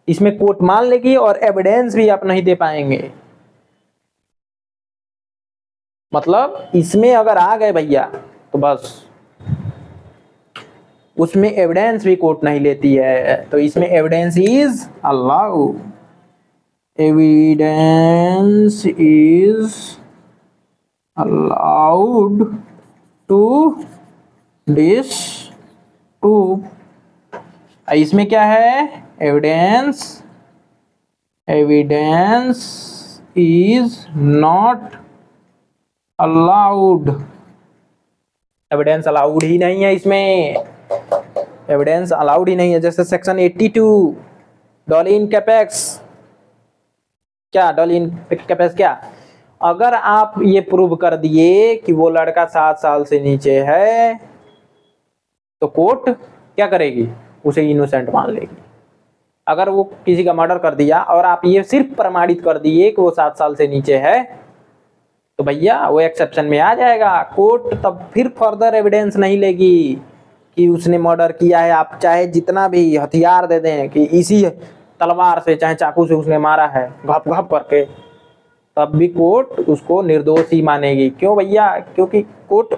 इसमें कोर्ट मान लेगी और एविडेंस भी आप नहीं दे पाएंगे। मतलब इसमें अगर आ गए भैया तो बस, उसमें एविडेंस भी कोर्ट नहीं लेती है। तो इसमें evidence is allow, evidence is allowed to disprove. इसमें क्या है? Evidence is not allowed, evidence allowed ही नहीं है इसमें, एविडेंस अलाउड ही नहीं है। जैसे सेक्शन 82 डॉली इन कैपेक्स, क्या डॉली इन कैपेक्स क्या, अगर आप ये प्रूव कर दिए कि वो लड़का 7 साल से नीचे है तो कोर्ट क्या करेगी, उसे इनोसेंट मान लेगी। अगर वो किसी का मर्डर कर दिया और आप ये सिर्फ प्रमाणित कर दिए कि वो 7 साल से नीचे है तो भैया वो एक्सेप्शन में आ जाएगा। कोर्ट तब फिर फर्दर एविडेंस नहीं लेगी कि उसने मर्डर किया है। आप चाहे जितना भी हथियार दे दें कि इसी तलवार से चाहे चाकू से उसने मारा है घप घप करके, तब भी कोर्ट उसको निर्दोष ही मानेगी। क्यों भैया, क्योंकि कोर्ट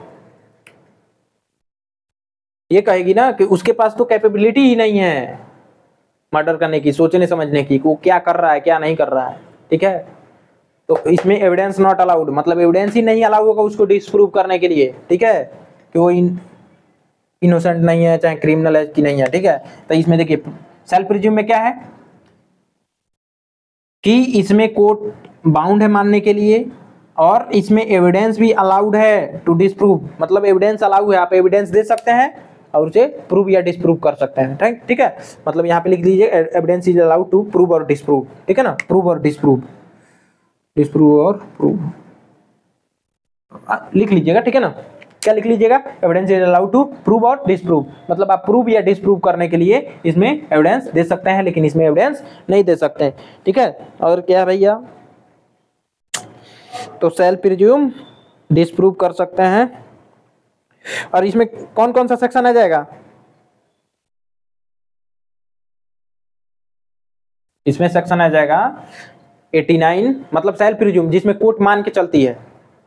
ये कहेगी ना कि उसके पास तो कैपेबिलिटी ही नहीं है मर्डर करने की, सोचने समझने की, वो क्या कर रहा है क्या नहीं कर रहा है। ठीक है, तो इसमें एविडेंस नॉट अलाउड मतलब एविडेंस ही नहीं अलाउ होगा उसको डिस्प्रूव करने के लिए। ठीक है, कि वो इनोसेंट नहीं है चाहे क्रिमिनल है कि नहीं है। ठीक है, तो इसमें देखिए सेल्फ प्रिज्यूम में क्या है कि इसमें कोर्ट बाउंड है मानने के लिए और इसमें एविडेंस भी अलाउड है टू डिस्प्रूव, मतलब एविडेंस अलाउ है, आप एविडेंस दे सकते हैं और उसे प्रूव या डिस्प्रूव कर सकते हैं। ठीक है, मतलब यहाँ पे लिख लीजिए evidence is allowed to prove और डिस्प्रूव। ठीक है ना, प्रूव और डिस्प्रूव, डिस्प्रूव और प्रूव लिख लीजिएगा। ठीक है ना, क्या लिख लीजिएगा, evidence is allowed to prove और डिस्प्रूव, मतलब आप प्रूव या डिस्प्रूव करने के लिए इसमें एविडेंस दे सकते हैं लेकिन इसमें एविडेंस नहीं दे सकते हैं। ठीक है, और क्या भैया, तो सेल्फ प्रिज्यूम डिस्प्रूव कर सकते हैं। और इसमें कौन कौन सा सेक्शन आ जाएगा, इसमें सेक्शन आ जाएगा 89 मतलब सेल्फ प्रिज्यूम जिसमें कोर्ट मान के चलती है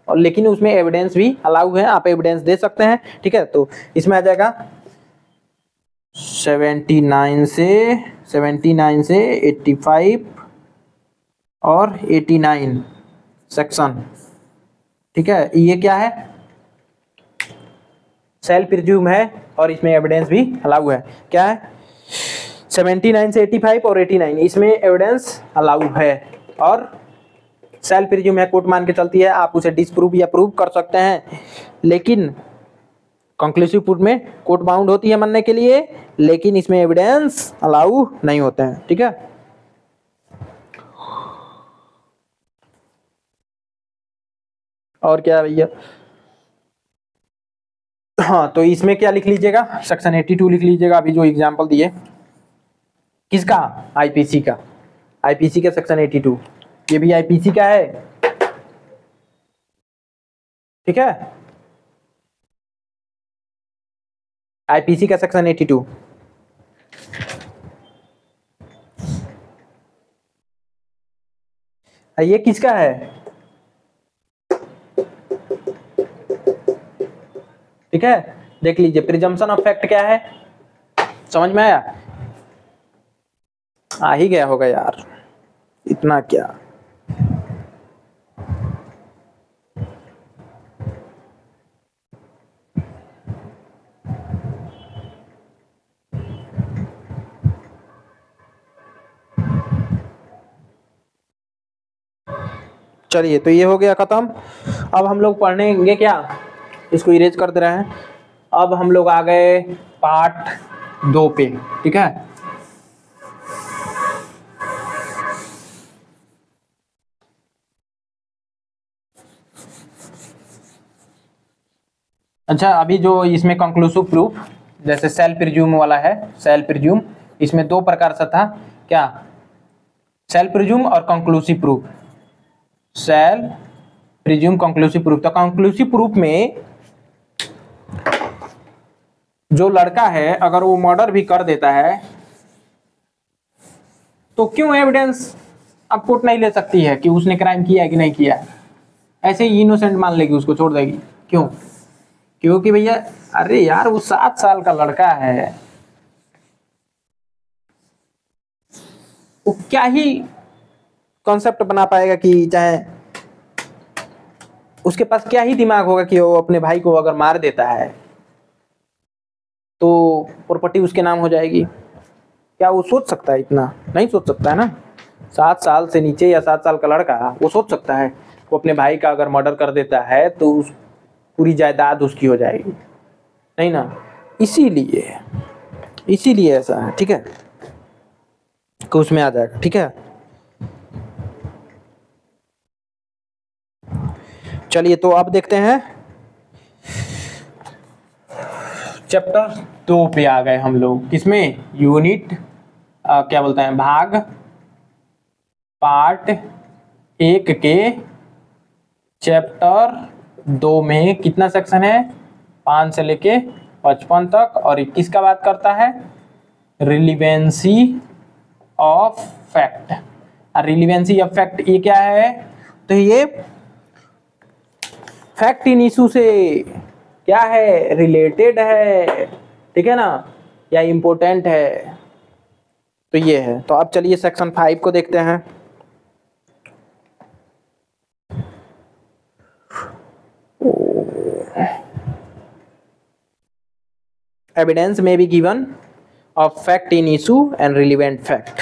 और लेकिन उसमें एविडेंस भी अलाउ है, आप एविडेंस दे सकते हैं। ठीक है, तो इसमें आ जाएगा 79 से 85 और 89 सेक्शन। ठीक है, ये क्या है, सेल्फ प्रिज्यूम है और इसमें एविडेंस भी अलाउ है। क्या है, 79 से 85 और 89 इसमें एविडेंस अलाउ है और सेल्फ प्रिज्यूम है, कोर्ट मान के चलती है, आप उसे डिस्प्रूव या प्रूव कर सकते हैं। लेकिन कंक्लूसिव प्रूफ में कोर्ट बाउंड होती है मानने के लिए, लेकिन इसमें एविडेंस अलाउ नहीं होते हैं। ठीक है, और क्या भैया, हाँ तो इसमें क्या लिख लीजिएगा, सेक्शन 82 लिख लीजिएगा। अभी जो एग्जांपल दिए किसका, आईपीसी का, आईपीसी का सेक्शन 82, ये भी आईपीसी का है। ठीक है, आईपीसी का सेक्शन 82। ये किसका है, ठीक है, देख लीजिए प्रिजम्पशन ऑफ फैक्ट क्या है, समझ में आया, आ ही गया होगा यार, इतना क्या। चलिए तो ये हो गया खत्म। अब हम लोग पढ़ेंगे क्या, इसको इरेज कर दे रहे हैं। अब हम लोग आ गए पार्ट 2 पे। ठीक है, अच्छा अभी जो इसमें कंक्लूसिव प्रूफ जैसे सेल्फ प्रिज्यूम वाला है, सेल्फ प्रिज्यूम इसमें 2 प्रकार से था, क्या, सेल्फ प्रिज्यूम और conclusive proof, self presume conclusive proof. तो कंक्लूसिव प्रूफ में जो लड़का है अगर वो मर्डर भी कर देता है तो क्यों एविडेंस अब कोर्ट नहीं ले सकती है कि उसने क्राइम किया है कि नहीं किया है, ऐसे ही इनोसेंट मान लेगी, उसको छोड़ देगी। क्यों, क्योंकि भैया अरे यार वो 7 साल का लड़का है, वो क्या ही कॉन्सेप्ट बना पाएगा कि चाहे उसके पास क्या ही दिमाग होगा कि वो अपने भाई को अगर मार देता है तो प्रॉपर्टी उसके नाम हो जाएगी। क्या वो सोच सकता है, इतना नहीं सोच सकता है ना। 7 साल से नीचे या 7 साल का लड़का वो सोच सकता है वो अपने भाई का अगर मर्डर कर देता है तो पूरी जायदाद उसकी हो जाएगी, नहीं ना। इसीलिए ऐसा है, ठीक है, कि उसमें आ जाएगा, ठीक है। चलिए तो अब देखते हैं चैप्टर 2 पे आ गए हम लोग। किसमें? यूनिट क्या बोलते हैं, भाग पार्ट 1 के चैप्टर 2 में कितना सेक्शन है? 5 से लेके 55 तक, और 21 का बात करता है relevancy of fact. Relevancy of fact ये क्या है? तो ये फैक्ट इन इशू से क्या है? रिलेटेड है, ठीक है ना, या इम्पोर्टेंट है, तो ये है। तो अब चलिए सेक्शन 5 को देखते हैं। एविडेंस में be given of fact in issue and relevant fact.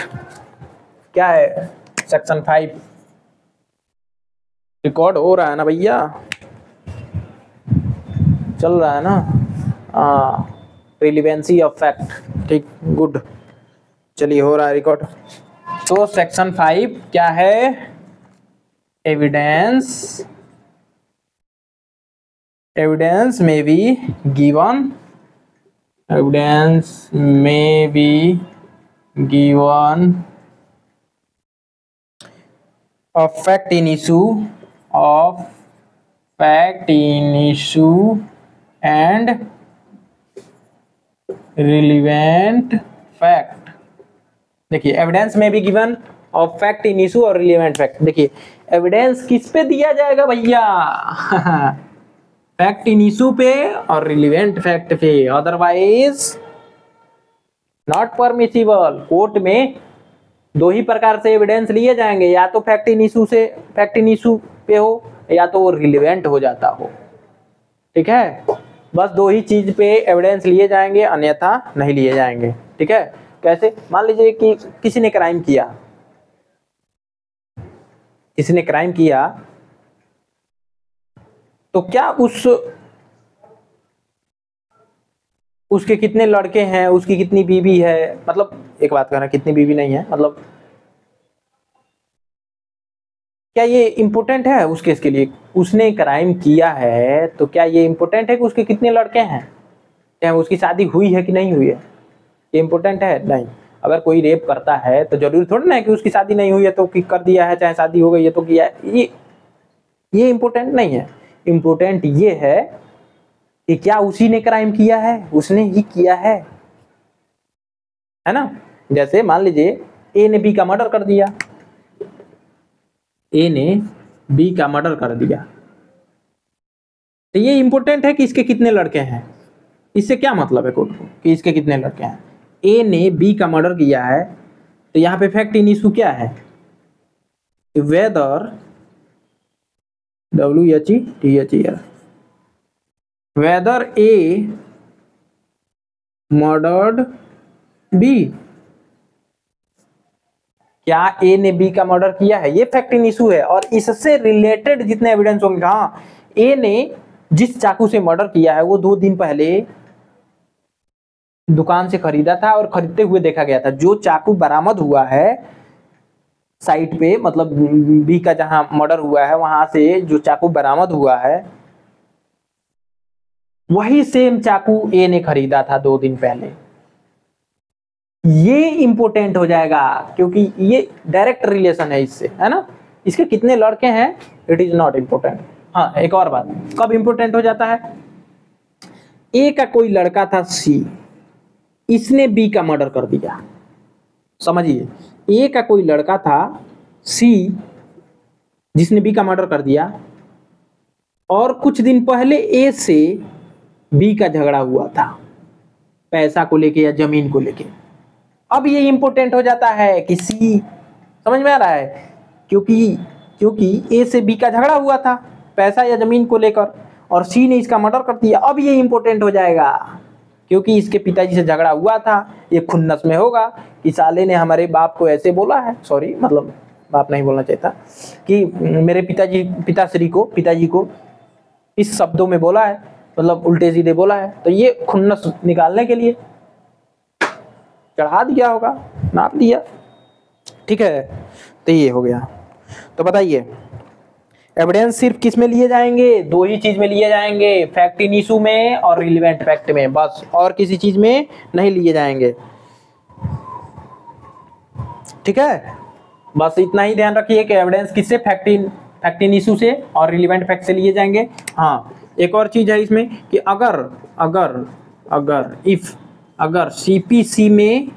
क्या है सेक्शन 5? रिकॉर्ड हो रहा है ना भैया? चल रहा है ना? रिलीवेंसी ऑफ फैक्ट, ठीक, गुड। चलिए हो रहा है रिकॉर्ड। तो सेक्शन 5 क्या है? एविडेंस में बी गिवन, एविडेंस में be given of fact in issue and relevant fact। देखिए एविडेंस में भी given of fact in issue और रिलेवेंट फैक्ट। देखिए एविडेंस किस पे दिया जाएगा भैया? फैक्ट इन इशू पे और रिलेवेंट फैक्ट पे, अदरवाइज नॉट परमिसिबल। कोर्ट में 2 ही प्रकार से एविडेंस लिए जाएंगे, या तो फैक्ट इन इशू पे हो, या तो वो रिलेवेंट हो जाता हो, ठीक है। बस 2 ही चीज पे एविडेंस लिए जाएंगे, अन्यथा नहीं लिए जाएंगे, ठीक है। कैसे? मान लीजिए कि किसी ने क्राइम किया, तो क्या उसके कितने लड़के हैं, उसकी कितनी बीवी है, मतलब एक बात कहना, कितनी बीवी नहीं है, मतलब क्या ये इम्पोर्टेंट है उस केस के लिए? उसने क्राइम किया है तो क्या ये इम्पोर्टेंट है कि उसके कितने लड़के हैं, क्या उसकी शादी हुई है कि नहीं हुई है? ये इम्पोर्टेंट है? नहीं। अगर कोई रेप करता है तो जरूरी थोड़ी ना है कि उसकी शादी नहीं हुई है तो कि कर दिया है, चाहे शादी हो गई है तो किया है। ये इम्पोर्टेंट नहीं है। इम्पोर्टेंट ये है कि क्या उसी ने क्राइम किया है, उसने ही किया है ना। जैसे मान लीजिए ए ने बी का मर्डर कर दिया, तो ये इंपॉर्टेंट है कि इसके कितने लड़के हैं। इससे क्या मतलब है कोर्ट को कि इसके कितने लड़के हैं? ए ने बी का मर्डर किया है, तो यहाँ पे फैक्ट इन इशू क्या है? वेदर वेदर ए मर्डर्ड बी। क्या ए ने बी का मर्डर किया है? ये फैक्ट इन इशू है। और इससे रिलेटेड जितने एविडेंस होंगे, हाँ, ए ने जिस चाकू से मर्डर किया है वो 2 दिन पहले दुकान से खरीदा था और खरीदते हुए देखा गया था। जो चाकू बरामद हुआ है साइट पे, मतलब बी का जहां मर्डर हुआ है वहां से जो चाकू बरामद हुआ है, वही सेम चाकू ए ने खरीदा था 2 दिन पहले। ये इंपॉर्टेंट हो जाएगा क्योंकि ये डायरेक्ट रिलेशन है इससे, है ना। इसके कितने लड़के हैं इट इज नॉट इंपॉर्टेंट। हाँ, एक और बात, कब इंपॉर्टेंट हो जाता है? ए का कोई लड़का था सी, इसने बी का मर्डर कर दिया। समझिए, ए का कोई लड़का था सी जिसने बी का मर्डर कर दिया, और कुछ दिन पहले ए से बी का झगड़ा हुआ था पैसा को लेके या जमीन को लेके। अब ये इंपॉर्टेंट हो जाता है कि सी, समझ में आ रहा है, क्योंकि ए से बी का झगड़ा हुआ था पैसा या जमीन को लेकर, और सी ने इसका मर्डर कर दिया। अब ये इंपॉर्टेंट हो जाएगा क्योंकि इसके पिताजी से झगड़ा हुआ था, ये खुन्नस में होगा कि साले ने हमारे बाप को ऐसे बोला है, सॉरी मतलब बाप नहीं बोलना चाहिए था, कि मेरे पिताजी को इस शब्दों में बोला है, मतलब उल्टे सीधे बोला है, तो ये खुन्नस निकालने के लिए चढ़ा दिया होगा, नाप दिया। ठीक है, तो ये हो गया। तो बताइए एविडेंस सिर्फ किस में लिए जाएंगे? दो ही चीज में लिए जाएंगे, फैक्ट इन इशू में और रिलेवेंट फैक्ट में, बस और किसी चीज में नहीं लिए जाएंगे। ठीक है, बस इतना ही ध्यान रखिए कि एविडेंस किससे? फैक्ट इन इशू से और रिलेवेंट फैक्ट से लिए जाएंगे। हाँ, एक और चीज है इसमें कि अगर सीपीसी में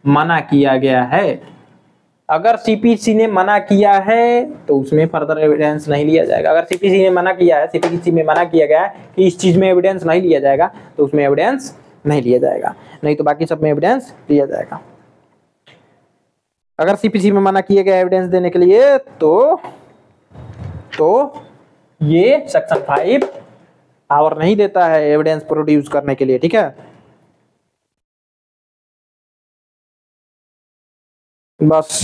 मना किया गया है, अगर सीपीसी ने मना किया है तो उसमें फर्दर एविडेंस नहीं लिया जाएगा। अगर सीपीसी ने मना किया है, सीपीसी में मना किया गया है कि इस चीज में एविडेंस नहीं लिया जाएगा, तो उसमें एविडेंस नहीं लिया जाएगा, नहीं तो बाकी सब में एविडेंस लिया जाएगा। अगर सीपीसी में मना किया गया एविडेंस देने के लिए तो ये सेक्शन 5 पावर नहीं देता है एविडेंस प्रोड्यूस करने के लिए। ठीक है, बस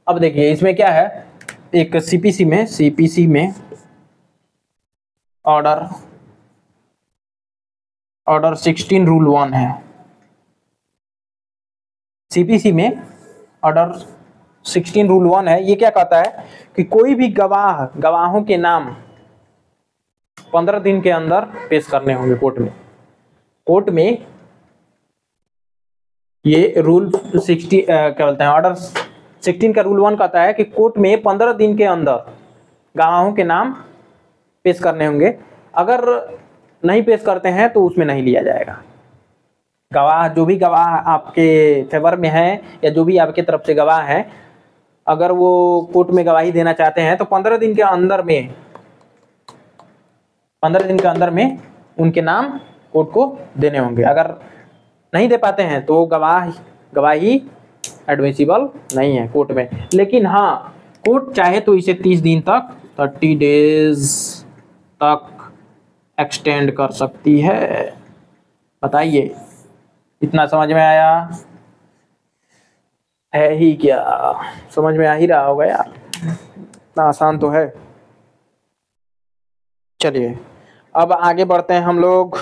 अब देखिए इसमें क्या है, एक सीपीसी में ऑर्डर 16 रूल 1 है। सीपीसी में ऑर्डर 16 रूल 1 है। ये क्या कहता है कि कोई भी गवाहों के नाम 15 दिन के अंदर पेश करने होंगे कोर्ट में। ये रूल 60 क्या बोलते हैं, ऑर्डर 16 का रूल 1 कहता है कि कोर्ट में 15 दिन के अंदर गवाहों के नाम पेश करने होंगे। अगर नहीं पेश करते हैं तो उसमें नहीं लिया जाएगा। जो भी गवाह आपके फेवर में है या जो भी आपके तरफ से गवाह है, अगर वो कोर्ट में गवाही देना चाहते हैं तो 15 दिन के अंदर में उनके नाम कोर्ट को देने होंगे। अगर नहीं दे पाते हैं तो गवाही एडमिसिबल नहीं है कोर्ट में। लेकिन हाँ, कोर्ट चाहे तो इसे 30 दिन तक 30 डेज तक एक्सटेंड कर सकती है। बताइए, इतना समझ में आया है ही क्या? समझ में आ ही रहा होगा यार, इतना आसान तो है। चलिए अब आगे बढ़ते हैं हम लोग।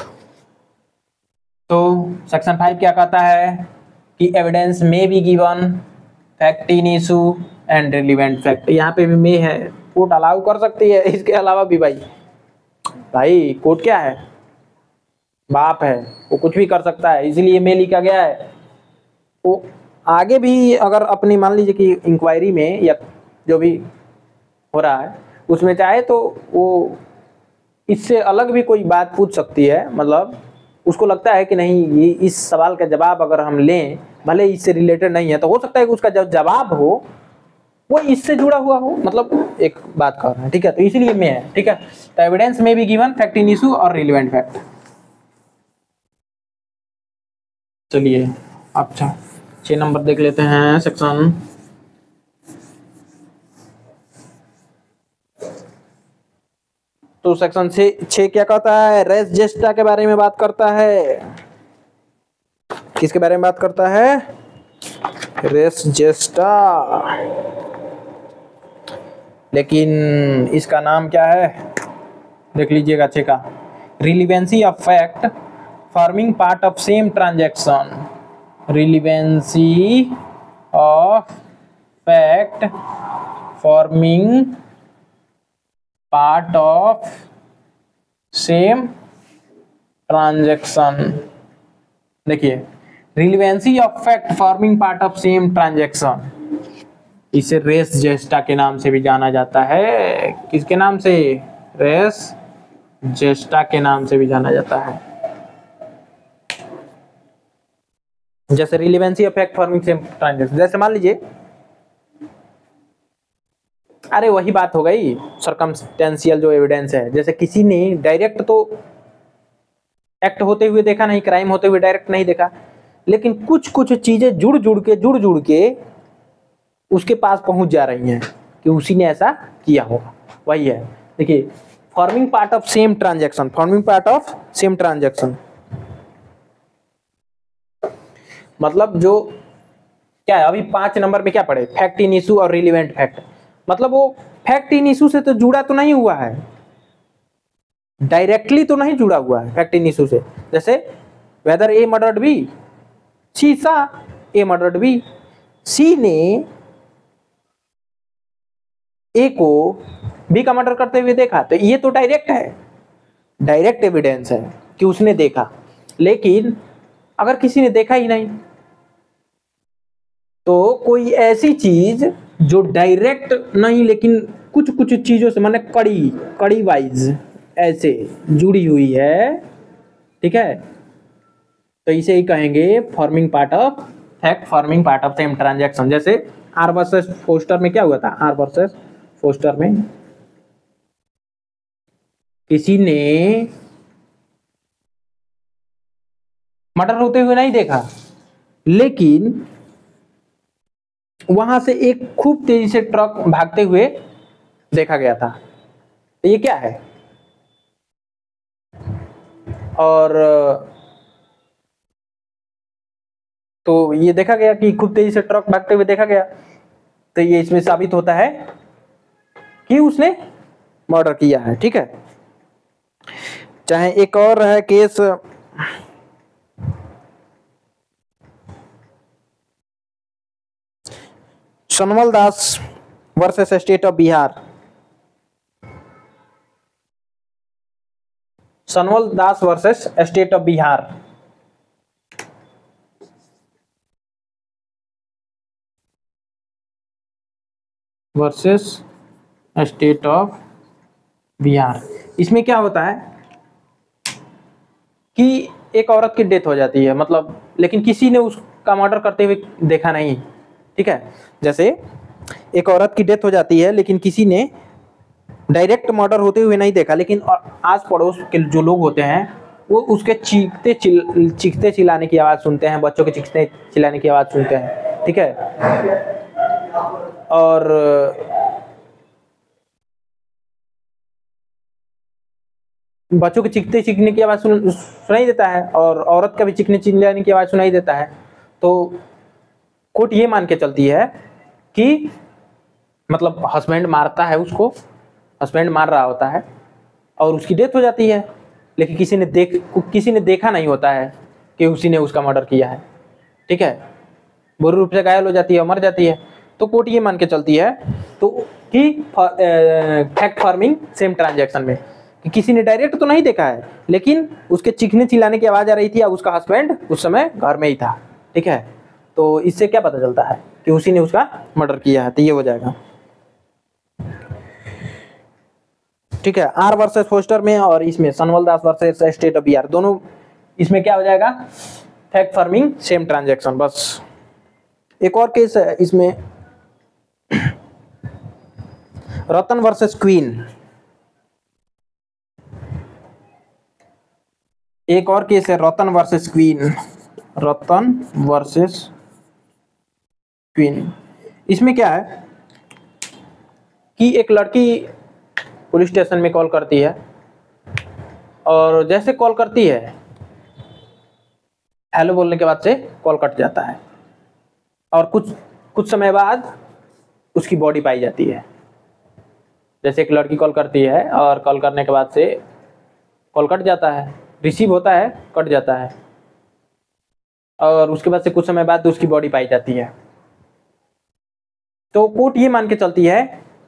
तो सेक्शन 5 क्या कहता है कि एविडेंस में be given fact in issue and relevant fact. यहाँ पे भी मे है, कोर्ट अलाउ कर सकती है। इसके अलावा भी भाई कोर्ट क्या है, बाप है, वो कुछ भी कर सकता है, इसलिए मे लिखा गया है। वो आगे भी अगर अपनी मान लीजिए कि इंक्वायरी में या जो भी हो रहा है उसमें चाहे तो वो इससे अलग भी कोई बात पूछ सकती है। मतलब उसको लगता है कि नहीं, ये इस सवाल का जवाब अगर हम लें, भले इससे रिलेटेड नहीं है, तो हो सकता है कि उसका जो जवाब हो वो इससे जुड़ा हुआ हो। मतलब एक बात कर रहे हैं, ठीक है, तो इसीलिए में है। ठीक है, तो एविडेंस में भी गिवन फैक्ट इन इशू और रिलेवेंट फैक्ट। चलिए अच्छा 6 नंबर देख लेते हैं सेक्शन। तो सेक्शन 6 क्या कहता है? रेस जेस्टा के बारे में बात करता है। किसके बारे में बात करता है? Res gestae. लेकिन इसका नाम क्या है, देख लीजिएगा अच्छे का। Relevancy of fact forming part of same transaction. Relevancy of fact forming part of same transaction. देखिए, relevancy of fact forming part of same transaction, इसे रेस जेस्टा के नाम से भी जाना जाता है। किसके नाम से? रेस जेस्टा के नाम से भी जाना जाता है। जैसे relevancy of fact forming same transaction, जैसे मान लीजिए, अरे वही बात हो गई सर्कमस्टेंशियल जो एविडेंस है। जैसे किसी ने डायरेक्ट तो एक्ट होते हुए देखा नहीं, क्राइम होते हुए डायरेक्ट नहीं देखा, लेकिन कुछ कुछ चीजें जुड़ जुड़ के उसके पास पहुंच जा रही हैं कि उसी ने ऐसा किया होगा। वही है, देखिए forming part of same transaction, forming part of same transaction मतलब जो क्या है, अभी 5 नंबर में क्या पढ़े, फैक्ट इन इशू और रिलेवेंट फैक्ट। मतलब वो फैक्ट इन इशू से तो जुड़ा तो नहीं हुआ है, डायरेक्टली तो नहीं जुड़ा हुआ है फैक्ट इन इशू से। जैसे वेदर ए मर्डर्ड बी, सी सा ए मर्डर्ड बी, सी ने ए को बी का मर्डर करते हुए देखा, तो ये तो डायरेक्ट है, डायरेक्ट एविडेंस है कि उसने देखा। लेकिन अगर किसी ने देखा ही नहीं, तो कोई ऐसी चीज जो डायरेक्ट नहीं लेकिन कुछ कुछ चीजों से माने कड़ी कड़ी वाइज ऐसे जुड़ी हुई है, ठीक है, तो इसे ही कहेंगे forming part of fact, forming part of same transaction. जैसे आर वर्सेस फोस्टर में क्या हुआ था, आर वर्सेस फोस्टर में किसी ने मर्डर होते हुए नहीं देखा, लेकिन वहां से एक खूब तेजी से ट्रक भागते हुए देखा गया था, तो ये क्या है, और तो ये देखा गया कि खूब तेजी से ट्रक भागते हुए देखा गया, तो ये इसमें साबित होता है कि उसने मर्डर किया है, ठीक है। चाहे एक और है case, Sanmal Das versus state of Bihar. Sanmal Das versus state of Bihar, versus state of Bihar. इसमें क्या होता है कि एक औरत की डेथ हो जाती है, मतलब लेकिन किसी ने उसका मर्डर करते हुए देखा नहीं, ठीक है। जैसे एक औरत की डेथ हो जाती है लेकिन किसी ने डायरेक्ट मर्डर होते हुए नहीं देखा, लेकिन आस पड़ोस के जो लोग होते हैं वो उसके चीखते चिल्लाने की आवाज सुनते हैं, बच्चों के चीखते चिल्लाने की आवाज सुनते हैं, ठीक है, और बच्चों के चीखने की आवाज सुनाई देता है, और औरत का भी चीखने चिल्लाने की आवाज सुनाई देता है। तो कोर्ट ये मान के चलती है कि मतलब हस्बैंड मारता है उसको, हस्बैंड मार रहा होता है और उसकी डेथ हो जाती है, लेकिन किसी ने देखा नहीं होता है कि उसी ने उसका मर्डर किया है, ठीक है, बुरी रूप से घायल हो जाती है और मर जाती है। तो कोर्ट ये मान के चलती है तो कि फैक्ट फार्मिंग सेम ट्रांजैक्शन में कि किसी ने डायरेक्ट तो नहीं देखा है, लेकिन उसके चीखने चिल्लाने की आवाज आ रही थी और उसका हस्बैंड उस समय घर में ही था, ठीक है, तो इससे क्या पता चलता है कि उसी ने उसका मर्डर किया है, तो ये हो जाएगा, ठीक है। आर वर्सेस फोस्टर में और इसमें सनवल दास वर्सेस स्टेट ऑफ बिहार, दोनों इसमें क्या हो जाएगा, फैक्ट फार्मिंग सेम ट्रांजैक्शन। बस एक और केस है इसमें, रतन वर्सेस क्वीन। एक और केस है रतन वर्सेस क्वीन, रतन वर्सेस क्वीन। इसमें क्या है कि एक लड़की पुलिस स्टेशन में कॉल करती है, और जैसे कॉल करती है हेलो बोलने के बाद से कॉल कट जाता है, और कुछ समय बाद उसकी बॉडी पाई जाती है। जैसे एक लड़की कॉल करती है और कॉल करने के बाद से कॉल कट जाता है, रिसीव होता है, कट जाता है, और उसके बाद से कुछ समय बाद उसकी बॉडी पाई जाती है। तो कोर्ट ये मान के चलती है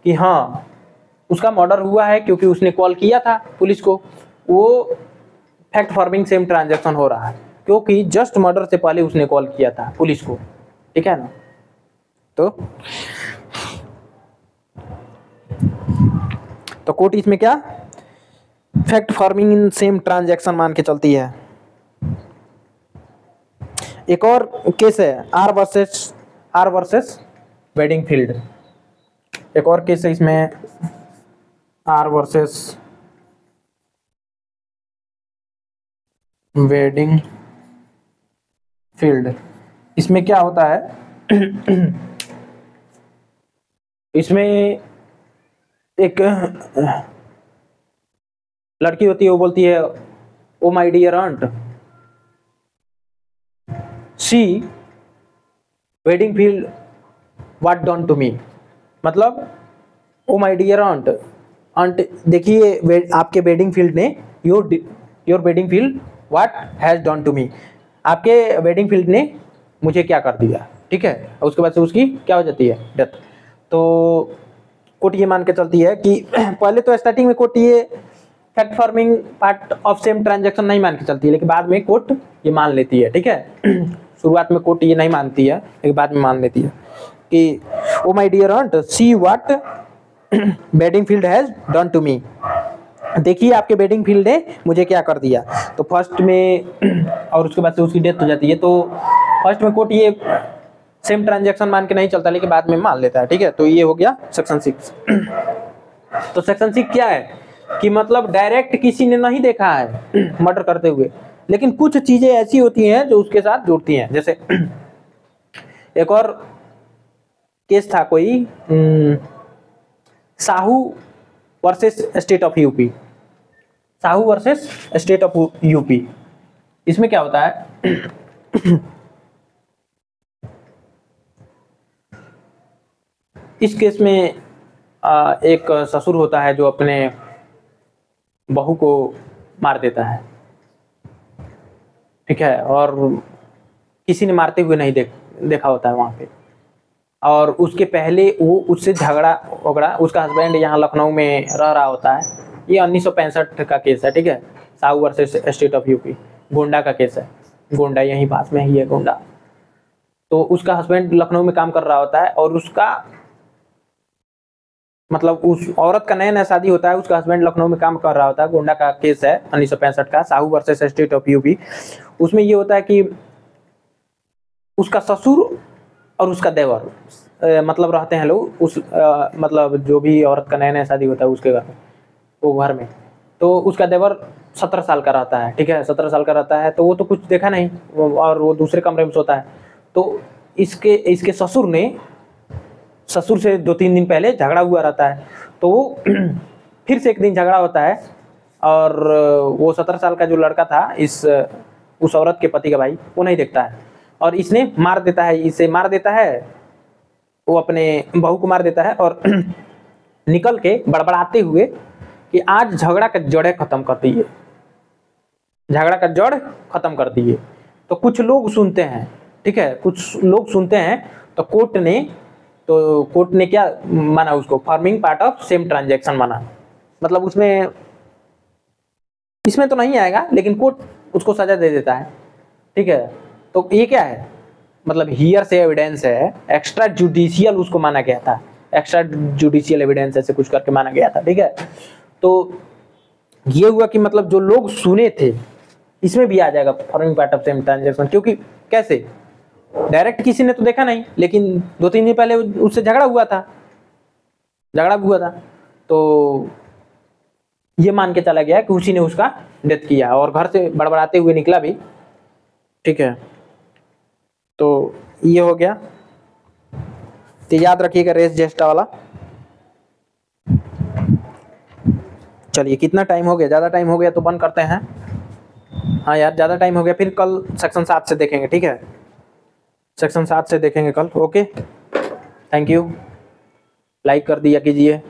कि हाँ उसका मर्डर हुआ है क्योंकि उसने कॉल किया था पुलिस को, वो फैक्ट फार्मिंग सेम ट्रांजैक्शन हो रहा है क्योंकि जस्ट मर्डर से पहले उसने कॉल किया था पुलिस को, ठीक है ना। तो कोर्ट इसमें क्या fact farming in same transaction मान के चलती है। एक और केस है आर वर्सेस वेडिंग फील्ड। एक और केस है इसमें आर वर्सेस वेडिंग फील्ड। इसमें क्या होता है इसमें एक लड़की होती है, वो बोलती है oh my dear aunt, see wedding field what done to me. मतलब oh my dear aunt, aunt देखिए आपके वेडिंग फील्ड ने your wedding field what has done to me, आपके वेडिंग फील्ड ने मुझे क्या कर दिया। ठीक है, और उसके बाद से उसकी क्या हो जाती है, डेथ। तो कोर्ट ये मान के चलती है कि पहले तो स्टार्टिंग में कोर्ट ये fact forming part of same transaction नहीं मान के चलती है, लेकिन बाद में कोर्ट ये मान लेती है। ठीक है, शुरुआत में कोर्ट ये नहीं मानती है, लेकिन बाद में मान लेती है कि oh my dear aunt, see what wedding field has done to me, देखिए आपके वेडिंग फील्ड ने मुझे क्या कर दिया। तो फर्स्ट में और उसके बाद से उसकी डेथ हो जाती है। तो फर्स्ट में कोर्ट ये सेम ट्रांजैक्शन मान के नहीं चलता, लेकिन बाद में मान लेता है। ठीक है, तो ये हो गया सेक्शन 6। तो सेक्शन 6 क्या है कि मतलब डायरेक्ट किसी ने नहीं देखा है मर्डर करते हुए, लेकिन कुछ चीजें ऐसी होती हैं जो उसके साथ जुड़ती हैं। जैसे एक और केस था कोई, Sahu versus state of UP, Sahu versus state of UP. इसमें क्या होता है इस केस में एक ससुर होता है जो अपने बहू को मार देता है। ठीक है, और किसी ने मारते हुए नहीं देखा होता है वहां पे, और उसके पहले वो उससे झगड़ा वगड़ा, उसका हस्बैंड यहाँ लखनऊ में रह रहा होता है। ये 1965 का केस है। ठीक है, Sahu versus state of UP, Gonda का केस है। गोंडा यहीं पास में ही है गोंडा। तो उसका हस्बैंड लखनऊ में काम कर रहा होता है, और उसका मतलब उस औरत का नया नया शादी होता है, उसका हस्बैंड लखनऊ में काम कर रहा होता है। गोंडा का केस है 1965 का, Sahu versus state of UP. उसमें ये होता है कि उसका ससुर और उसका देवर मतलब रहते हैं लोग उस मतलब जो भी औरत का नया नया शादी होता है उसके घर में, वो घर में। तो उसका देवर 17 साल का रहता है। ठीक है, 17 साल का रहता है, तो वो तो कुछ देखा नहीं, और वो दूसरे कमरे में सोता है। तो इसके ससुर से 2-3 दिन पहले झगड़ा हुआ रहता है। तो फिर से एक दिन झगड़ा होता है, और वो 17 साल का जो लड़का था उस औरत के पति का भाई, वो नहीं देखता है, और इसे मार देता है, वो अपने बहू को मार देता है, और निकल के बड़बड़ाते हुए कि आज झगड़ा का जड़ खत्म कर दिए, झगड़ा का जड़ खत्म कर दिए। तो कुछ लोग सुनते हैं। ठीक है, कुछ लोग सुनते हैं, तो कोर्ट ने क्या माना, उसको forming part of same transaction माना। मतलब इसमें तो नहीं आएगा, लेकिन कोर्ट उसको सजा दे देता है। ठीक है, तो ये क्या है, मतलब हियर से एविडेंस है, एक्स्ट्रा जुडिशियल उसको माना गया था, एक्स्ट्रा जुडिशियल एविडेंस ऐसे कुछ करके माना गया था। ठीक है, तो ये हुआ कि मतलब जो लोग सुने थे इसमें भी आ जाएगा forming part of same transaction. क्योंकि कैसे, डायरेक्ट किसी ने तो देखा नहीं, लेकिन 2-3 दिन पहले उससे झगड़ा हुआ था, तो ये मान के चला गया कि उसी ने उसका डेथ किया, और घर से बड़बड़ाते हुए निकला भी। ठीक है, तो ये हो गया। तो याद रखिएगा रेस जेस्टा वाला। चलिए, कितना टाइम हो गया, ज़्यादा टाइम हो गया तो बंद करते हैं। हाँ यार, ज़्यादा टाइम हो गया, फिर कल सेक्शन 7 से देखेंगे। ठीक है, सेक्शन 7 से देखेंगे कल। ओके, थैंक यू, लाइक कर दिया कीजिए।